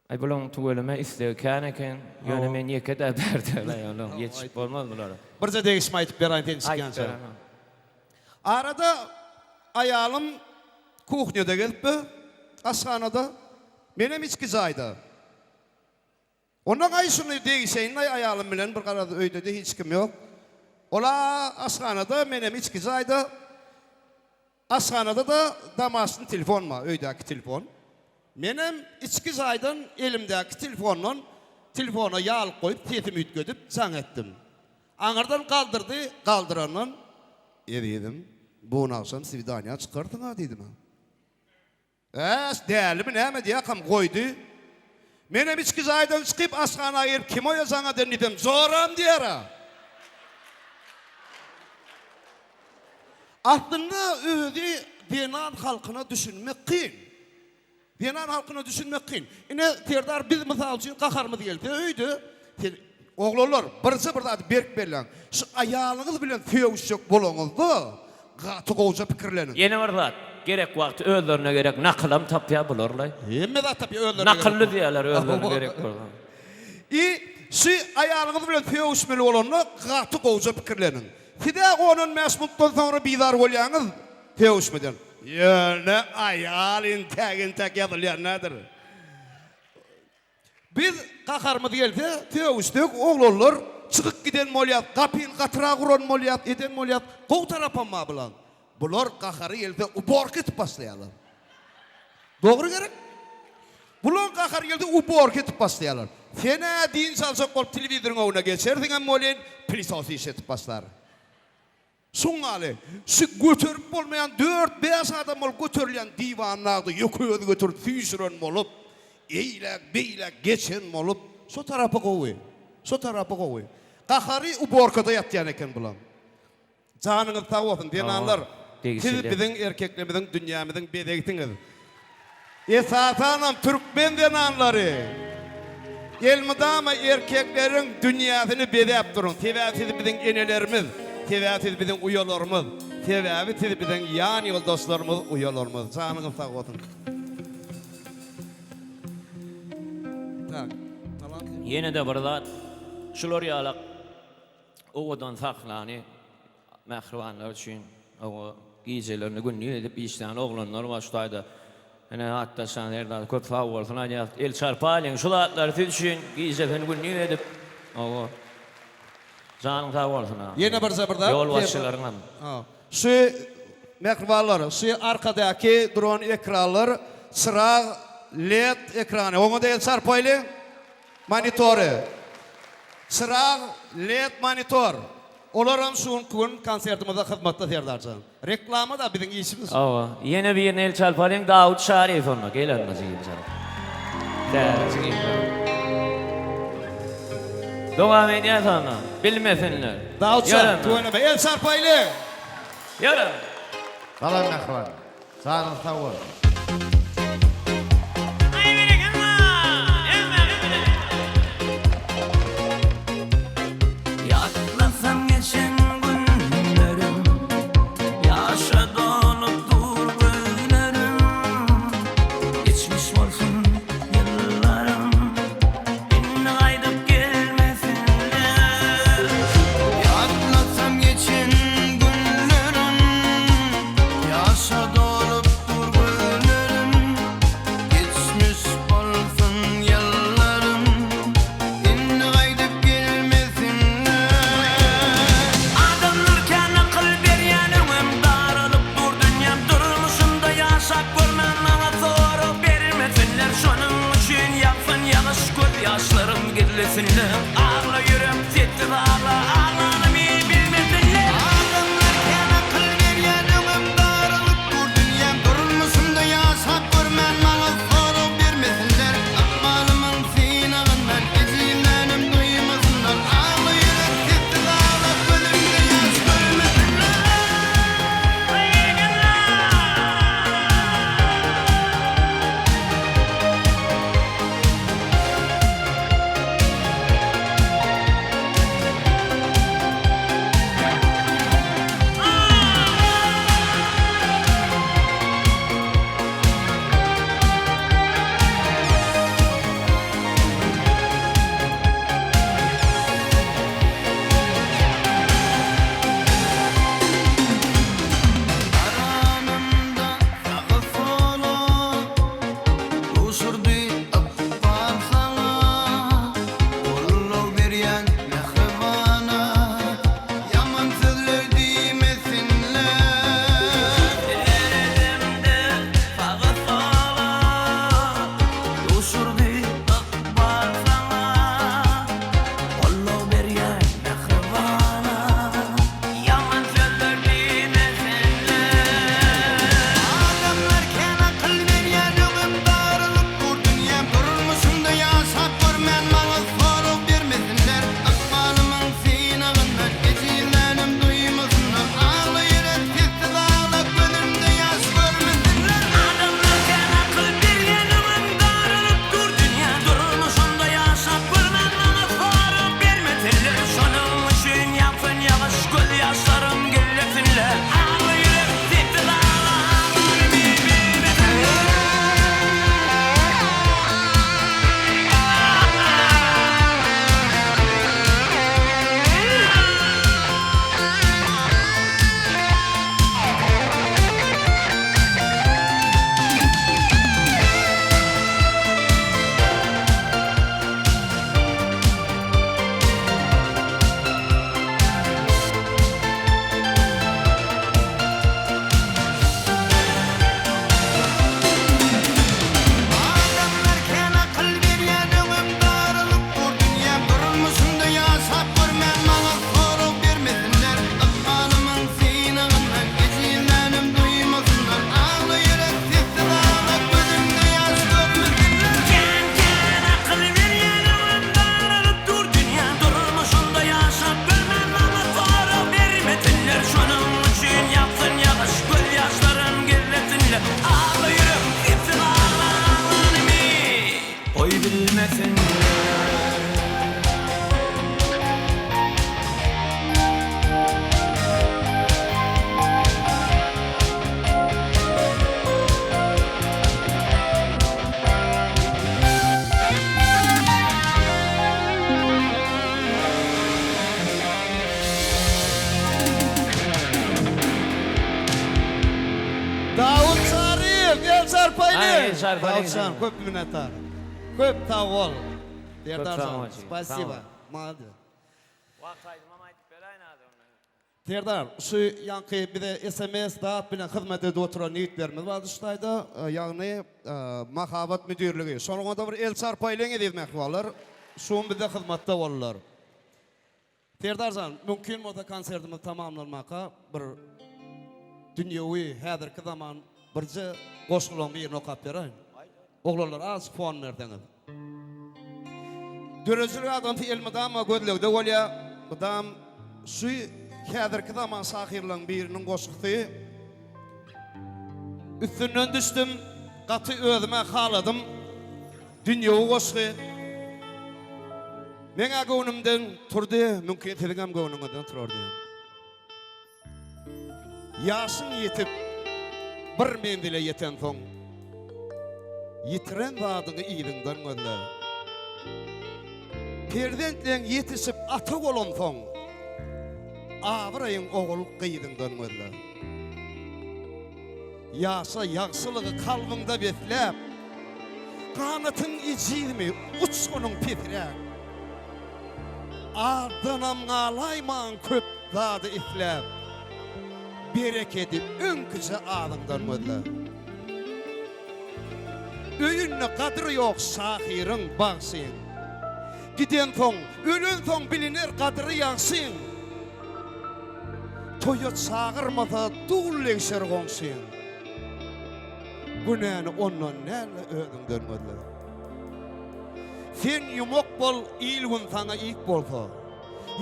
Ay bulan tuweleme isleýän eken, ýöne men ýeke de berdiler ýa-ni ýetişip bolmaz bular. Birje degişme aýtyp beraýyn tenişkençe. Arada ayalım kuhnyada gelipdi, ashanada menem içki zaýdy. Ondan aýşuny degişeýin ayalım bilen bir garada öýde de hiç kim ýok. Ola ashanada menem içki zaýdy. Ashanada da damasyn telefon ma, öýdäki telefon. Menem içki zaýdan elimdäki telefondan telefona ýalyp goýup tetimi ütgedip saň etdim. Aňardan kaldırdı, kaldırandan ededim. Bu akşam svidaniya çıkartın ha dedim. Değerli mi näme diye kam koydu. Menem içki zaýdan çıkıp asxana girip kim o yazana dedim. Zoram diyara. Aslında öýdi Benan halkına düşünmek kıyın. Benan halkına düşünmek kıyın. Ine terdar biz misal üçün qaharmız geldi. Öýdi. Oğlanlar, birisi bir adı berk berlen. Şu ayağınız bilen tüyevüşecek bolağınızda gaty goja pikirlenin. Yeni bir zat, gerek wagty özlerine gerek naklam tapýa bularlar. Emme da tapy özlerine. Nakıllı diýerler özlerine gerek bolan. Şu ayağınız bilen tüyevüşmeli olanlar gaty goja pikirlenin. Fide onun mesmutdan sonra bizar bolýaňyz tüyevüşmeden. Ýöne ayal intagin tak ýazylýar nädir? Biz qaharmız geldi, tüyevüşdük, oğlanlar çıkıp giden moliyat, kapıyın qatıra kuran moliyat, eden moliyat, qow tarapanma bilan. Bular qaharı geldi, ubork etip başlayalar. Doğru gerek? Bular qaharı geldi, ubork etip başlayalar. Fena din salsak olup televizorun oğuna geçerdin moliyat, plisası iş etip başlar. Soňaly, şu götürüp bolmayan 4-5 adam ol götürülen divanlarda ýöküýüz götürüp füýsüren bolup, eýlek beýlek geçen bolup, şu tarapy gowy. Şu tarapy gowy. Qahary uborkada ýatýan eken bulan. Janyňyz sag bolsun, denanlar. Siz biziň erkeklerimiziň, dünýämiziň bedegitiňiz. Esasanam türkmen denanlary. Elmydama erkekleriň dünýäsini bedep durun. Sebäbi siz biziň enelerimiz, sebäbi siz biziň uýalarymyz, sebäbi siz biziň ýan ýoldaşlarymyz, uýalarymyz. Janyňyz sag bolsun. Yine de bir zat, şular ýalak owadan saklany, mähribanlar üçin, owa gijelerini günni edip işlän oglanlar başlaýdy. Ene hatta şanlarda köp sag bolsun, aýa el çarpalyň şulatlar üçin gijelerini günni edip, owa janyň sag bolsun. Ýene bir zabırda. Ýol başçylaryňam. Şu mähribanlar, şu arkadaky duran ekranlar, çyrag LED ekrany, oňa da el çarpaýly. Monitory. Çyrag LED monitor. Olaram şuň gün konsertimizde hyzmatda serdarjan. Reklama da biziň işimiz. Awa, ýene bir el çalparyň Dawud Şarif onu gelenmez gibi. Däriň. Dowam edýär bilmesinler. Dawud Şarif, tuýanma el çarpaýly. Ýara. Salam mähriban. Sağ ol. Yatlasam geçen günlerim, yaşa dolup dur günlerim. Geçmiş olsun yıllarım, beni kaydıp gelmesinler. Yatlasam geçen günlerim, yaşa dolup dur günlerim. Geçmiş olsun yıllarım, beni kaydıp gelmesinler. Adamlarken akıl berýänim, daralyp dur dünyam, durmuşumda ýaşap görmän maňa soru bermesinler. Şonuň üçin ýaksyn ýaňyş göz ýaşlarym girlesinler. Ağla ýürem tetdi ağla, ağlanymy bilmesinler. Adamlarken akıl berýänim, daralyp dur dünyam, durmuşumda ýaşap görmän maňa soru bermesinler. Amalymyň sinagyndan ejimlenim duymasynlar. Ağla ýürem tetdi ağla, gözümde ýaş görmesinler. şarkı Davutcan, köp minnettar. Köp sağ ol. Terdarzan, sağ ol. spasiba. Sağ ol. Madem. Wagt aýdymam aýdyp beraýyn hadi onu. Terdar, şu yankı bir de SMS dağıt bilen hizmet edip oturan niyetlerimiz var dıştayda. Yani mahabat müdürlüğü. Sonra da bir el çarpaylan edilmek varlar. Şun bize hizmette olurlar. Terdarzan, mümkün mü da konsertimiz tamamlanmaka bir dünyevi häzirki zaman birce goşgulan bir nokap beraýyn. Oğlanlar az fon verdiniz. Dörözülük adam ilmidama gözlükde olya, adam şu häzirki zaman sahirlan birinin goşukty. Üstünden düştüm, katı özüme haladım. Dünyevi goşky. Meňe göwnümden turdy, mümkin telegam göwnümden turdy. Yaşın yetip bir mendile yeten soň yitiren zadyny iýidiňden gözler. Perdentleň yetişip ata bolan soň awraýyň ogul gyýdyňdan gözler. Yaşa ýagşylygy kalbyňda betlep, kanatyň ijimi uçgunyň petrek. Ardanam galayman köp zady iflep, bereketi öňküçe adyňdan gözler. Öýünne kadry ýok sahiryň bagsyň. Giden soň, ölen soň biliner kadry ýagsyň. Toýat sagyrmasa duýleşer goňsyň. Günäni ondan näle öňünden gözler. Sen yumok bol, ilgun sana ilk bolsa.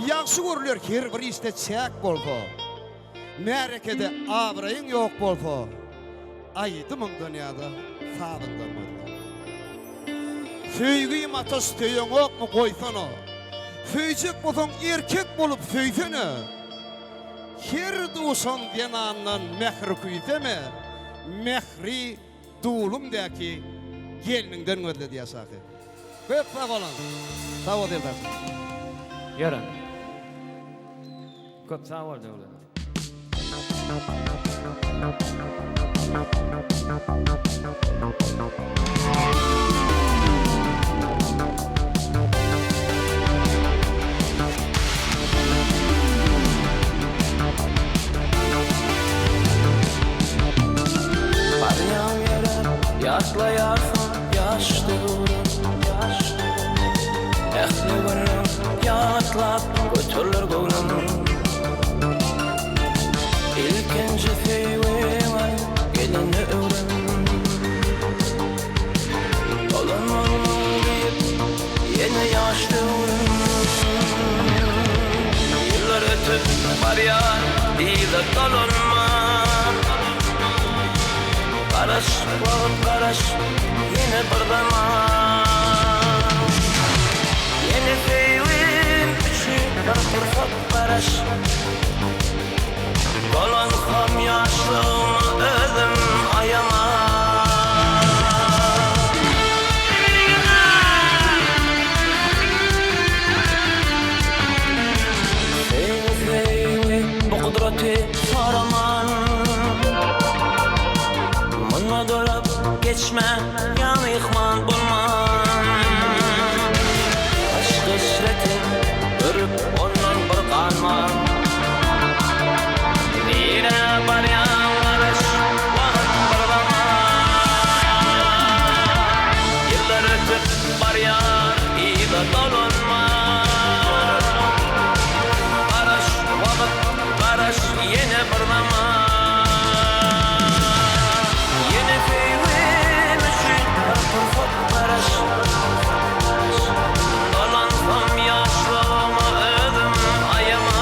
Yaxşı görüler her bir işte çek bolsa. Merekede abrayın yok bolsa. Aydımın dünyada sağdından bolsa. Söýgüýi matas töýüň okmy goýsana. Söýjek bolsaň erkek bolup söýsene. Her duşan denandan mehri küýseme. Mehri dulumdaki gelininden gözle diye sakı. Köp sağ olun. Sağ ol Eldar. Yaran. Köp sağ ol döwlet. Baryan yere yaşlayarsın yaşlıyorum. Ehli günüm yaşlap götürülür gönlüm. İlkinci sevime gelini öğren. Olan olmam deyip yeni yaşlıyorum. Yıllar ötüp baryan değil de dolunma. Karaş, vahıp karaş, yine bir zaman. Yeni sevim için bir fırsat karaş. Dolansam yaşlığımı özüm ayama. Sevim, bu kudreti saraman. Mınma dolap geçme, yanı yıkman bulman. Aşk işletin, görüp ondan bir kanman. Yine baryan karış, vakit bir zaman. Yıllar ötüp baryan, iyi de dolunma. Karış, vakit karış, yine bir zaman. Yine sevim için bir fırsat karış. Dolansam yaşlığımı özüm ayama.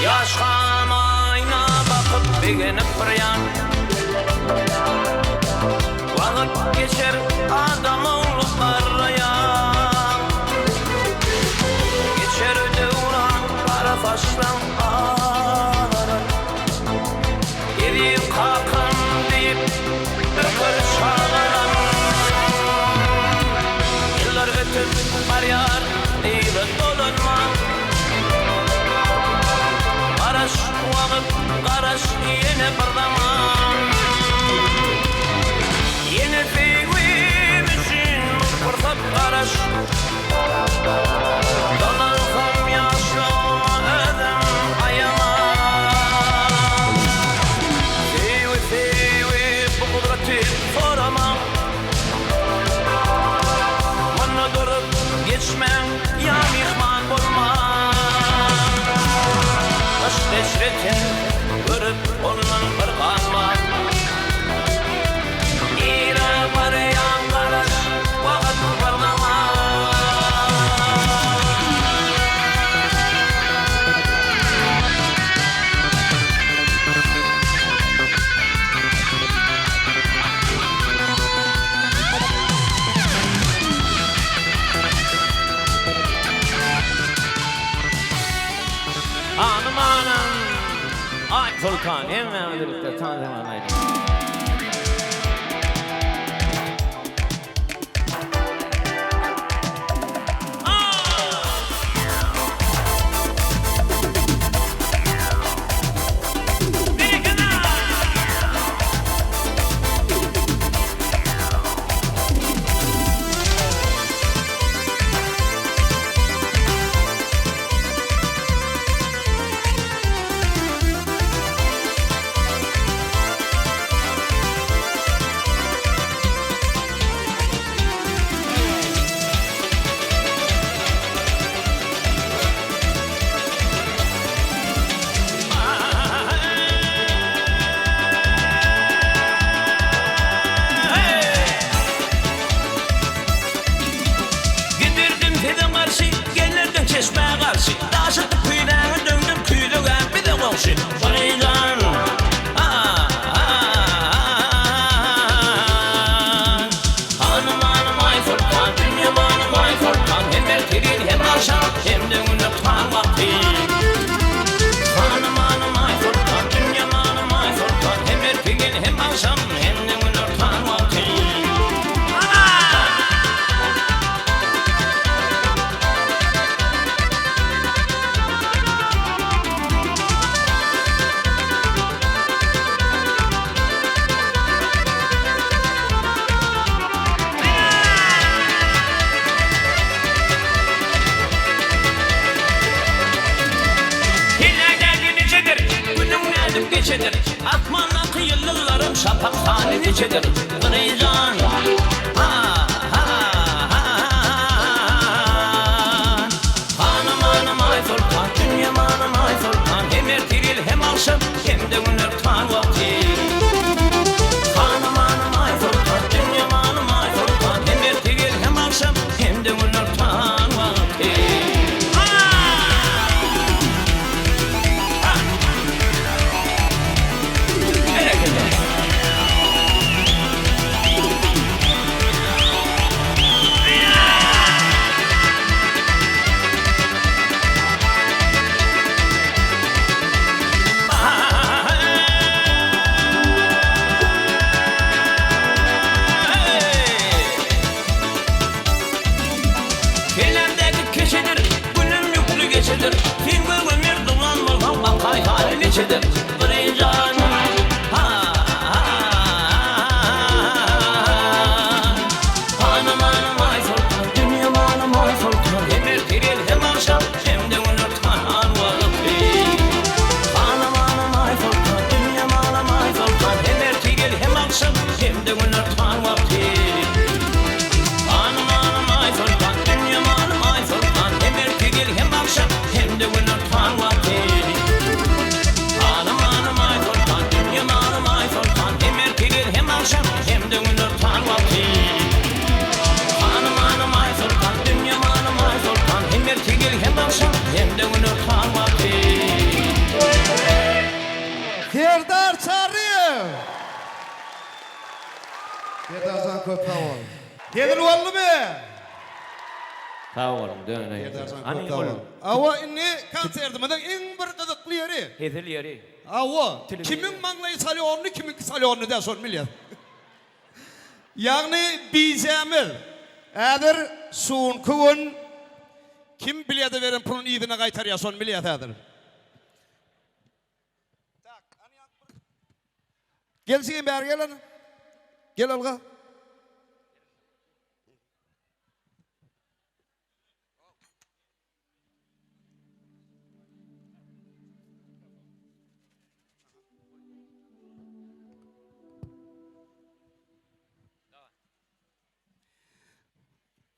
Yaşam ayna bakıp beginip bir yan. Vakit geçer adam oğluklar yan. qaraş yine bir zaman yine sevgim için fırsat qaraş dolansam yaşa ödüm ayaman sevi bu kudreti sorama bana durup geçmem ya mihman bulman taş teşretin görüp ondan bir kalma İra var yan qaraş vaqt barlama Hanım hanım ay sultan hemen birlikte tanımaydı. Çeşmeye karşı Daşıtıp kuyularını döndüm küylüğe bir de komşu Barıycan Hanım hanım ay fırkan Dünyam hanım ay fırkan Hem erterin hem akşam Hem de günlük tan vakti Hanım hanım ay fırkan Dünyam hanım ay fırkan Hem erterin hem akşam Hem de günlük tan vakti geçedir Atmanakı yıllarım şapak tane nicedir Kırıycan Hanım hanım ay fırkan Dünyam hanım ay fırkan Hem ertiril hem akşam Hem de günler tan vakti Hanım hanım ay fırkan Dünyam hanım ay fırkan Hem ertiril hem akşam Hem de günler tan vakti geçedir Filmi ömür duman mılgam bakay hali geçedir Kırıycan Hanım hanım ay fırkan Dünyam hanım ay fırkan Hem ertiril hem akşam Hem de günlük tan vakti Hanım hanım ay fırkan Dünyam hanım ay fırkan Hem ertiril hem akşam Hem de günlük tan vakti Hanım hanım ay fırkan Dünyam hanım ay fırkan Hem ertiril hem akşam Hem de günlük tan vakti Hanım hanım ay fırkan Dünyam hanım ay fırkan Hem ertiril hem akşam Hem de günlük tan vakti Hanım hanım ay fırkan Dünyam hanım ay fırkan Hem ertiril hem akşam Hem de günlük tan vakti Serdar Çarıyev Yetersen köp ol. Gelir oldu be Sağ olun dönün Yetersen Hani köp ol. olun Ava inni konsertimizin en bir kızıklı yeri Hedil yeri Ava kimin manglayı salıyor onu kimin salıyor onu da son milyon Yani bizemil Eğer suun kuvun kim biliyede verin pulun iyidine kaytar ya son milyon eğer Gelsin bäri gel. Gel alga.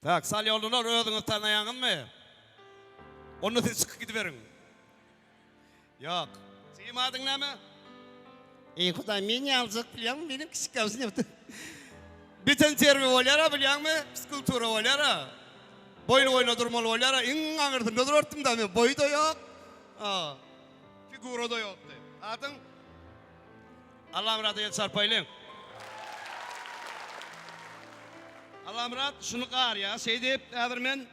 Tak, sal yoldular ödüňiz tanaýaňyzmy? Onu siz çıkyp gidiverin. Yok. Sıymadyň näme? Ey Hudaý, men ýaljyk bilýärmi? Benim kiçik gawsyn ýapdy. Biten terbi bolýar, bilýärmi? Skulptura bolýar. Boylu boyna durmaly bolýar. Iň aňyrtynda durartym da men. Boy da ýok. Figura da ýokdy. Adyň Allah'ım rahat sarpaylayın. Allah'ım rahat şunu qar ya. Şey deyip, men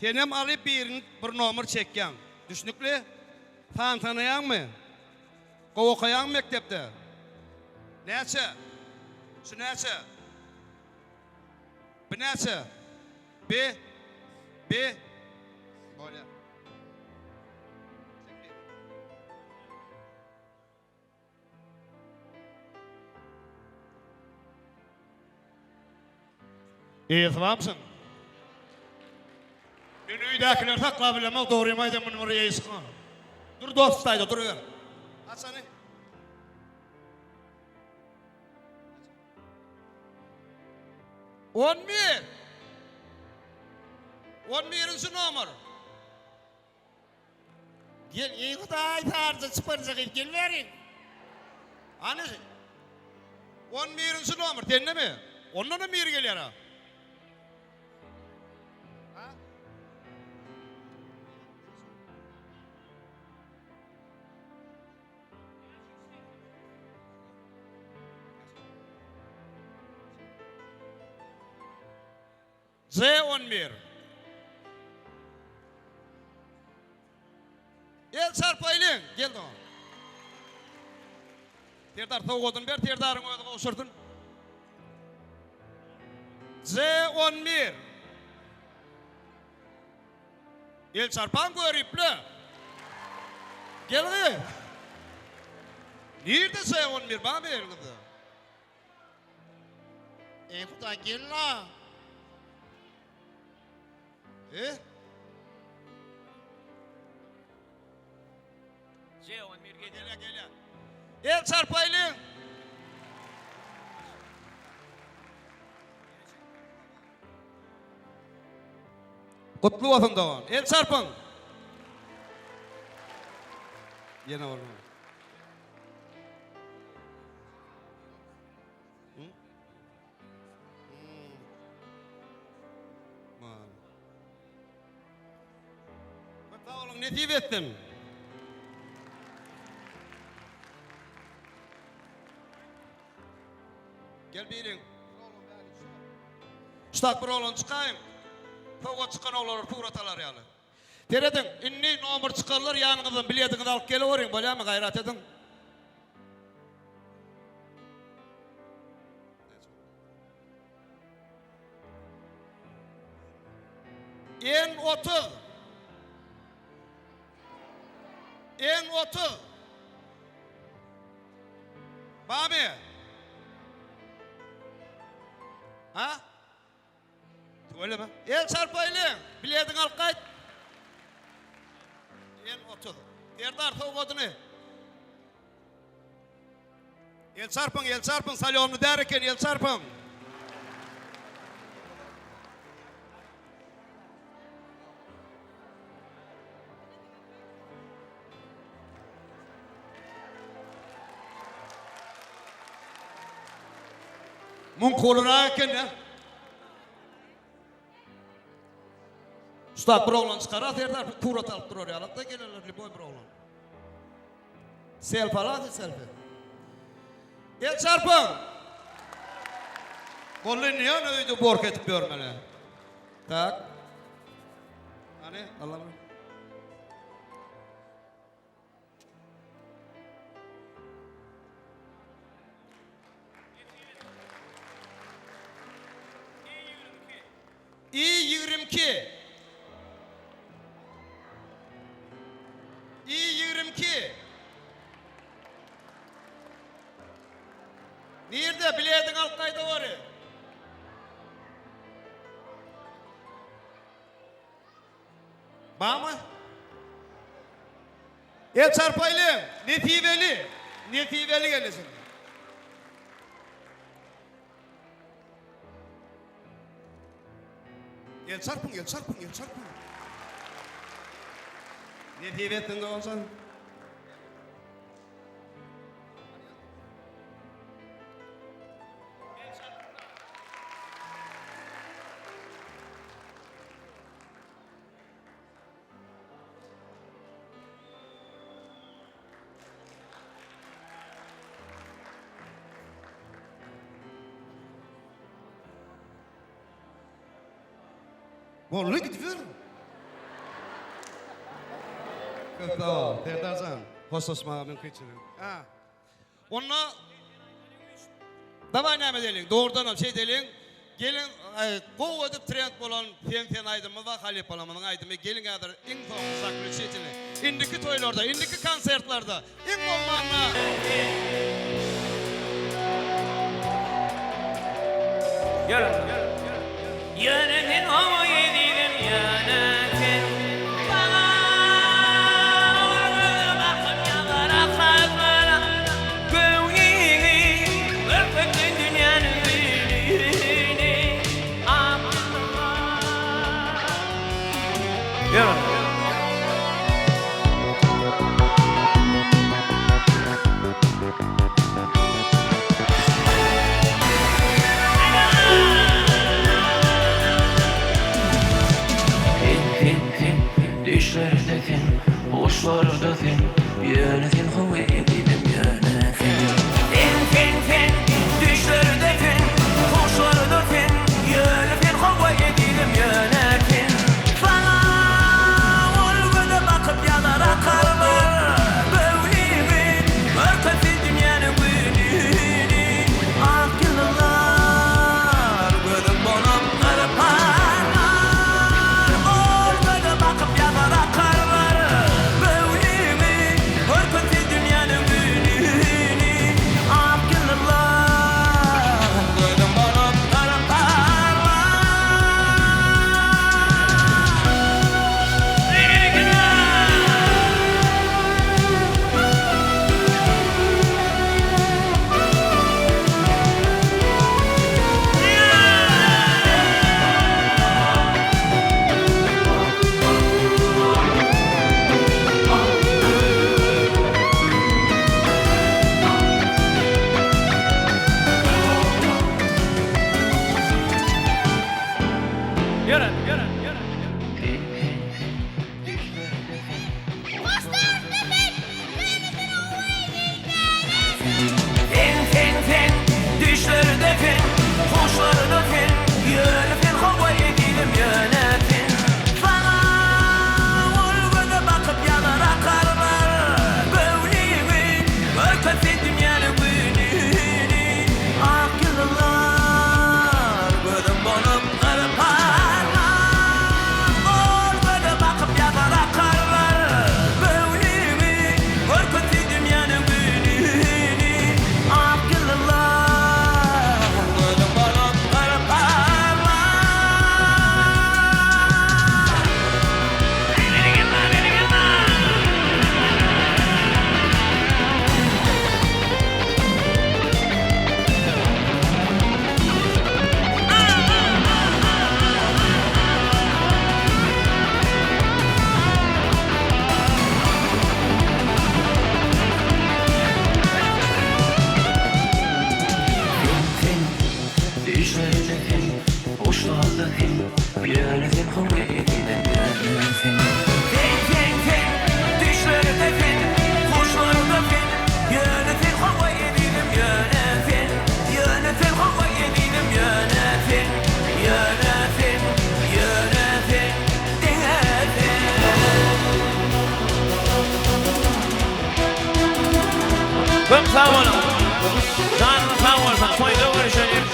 tenem alıp bir nomer çekken. Düşnükli. Fan tanayan mı? Qovoqayan mektepte. Näçe? Şu näçe? Bu näçe? B. Bolýar. Tamamsın. Ben uydakiler takla bilemem, doğru maydan bunu oraya iskan. Dur dostaydı, dur ver. Aç seni. On birinci nomer. Gel, iyi Hudaý tarzı çıparacak, gel verin. Hani? 11. nomer, denne mi? Ondan da bir geliyor ha. Z11. El sarpaylayın. Gel de o. Terdar toğudun ber, terdarın öyle koşurdun. Z11. El sarpan görüplü. Gel de. Nerede Z11? Bana bir kızı. Hudaý gel la. Gel. El sarpaylayın. Kutlu olsun Doğan. El sarpın. Yine var mı? Sağ olun, ne diyip ettin? Gel birin. Ştak bir oğlan çıkayım. Toga çıkan oğlanlar tuğratalar yani. Teredin, inni nomer çıkarlar yanınızdan biletinizi alıp geliverin. Böyle mi gayret edin? En 30. Bami. Ha? Öyle mi? El çarpaylı. Biletini al kayıt. En 30. Derdar toğudunu. El çarpın. Salyonlu derken el çarpın. Mun kolura eken ya. Usta bir oğlan çıkara derler, tuğrat alıp durur ya. Hatta gelirler, liboy bir oğlan. Selfie ala, selfie. El çarpın. Kolunu niye öyle bork etip görmeli? Tak. Hani, Allah'ım. İ22. Nerede biledin altkayda var? Bağ mı? El çarpaylı, netiveli. Netiveli gelesin. El çarpın, el çarpın, el çarpın. Netivettin de olsan. Vallahi gidiyor. Kötü ol, Terdarcan. Hoşlaşma mümkün için. Ha. Onunla davay neyme deyin, doğrudan şey deyin. Gelin, kov edip trend bolan fen aydımı ve Halep Alaman'ın aydımı gelin kadar en son saklı şeyini. İndiki toylarda, indiki konsertlerde, en olmağına. Yönetin o yediğim yönetin bana bakıp yalara kalkara göğeği ürküttün dünyanın büyüğünü Abdullah. Düşlerde fin, hoşlarda fin, yönetin hava edelim yönetin. Fin, düşlerde fin, hoşlarda fin, yönetin hava edelim yönetin. Sana olgada bakıp yalara kalma, böylemi örtefil dünyanın büyüğünü. Ah yıllar, gönül bana kırparlar, olgada bakıp yalara kalma, böylemi örtefil dünyanın büyüğünü. Ah yıllar, gönül bana kırparlar. Fin, düşlerde fin, hoşlarda fin, yönetin hava edelim yönetin. Sana olgada bakıp yalara kalma, böylemi örtefil dünyanın büyüğünü. Ah yıllar, gönül bana kırparlar, olgada bakıp yalara kalma, böylemi örtefil dünyanın büyüğünü. Ah yıllar, gönül bana kırparlar. Düşlerde fin, hoşlarda fin, yönetin hava edelim yönetin. Fin, düşlerde fin, hoşlarda fin, yönetin hava edelim yönetin. Yönetin hava edelim yönetin. Yönetin, denetin. Bım sağ olun. Canım sağ olsun. Toyda görüşelim.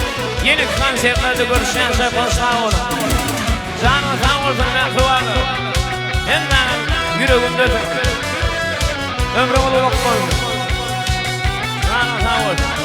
Yeni konsertlerde görüşen şey sağ olun. Canım sağ olsun ben kıvalı. Hem benim yüreğimde ömrümü de yok koydum. Canım sağ olsun.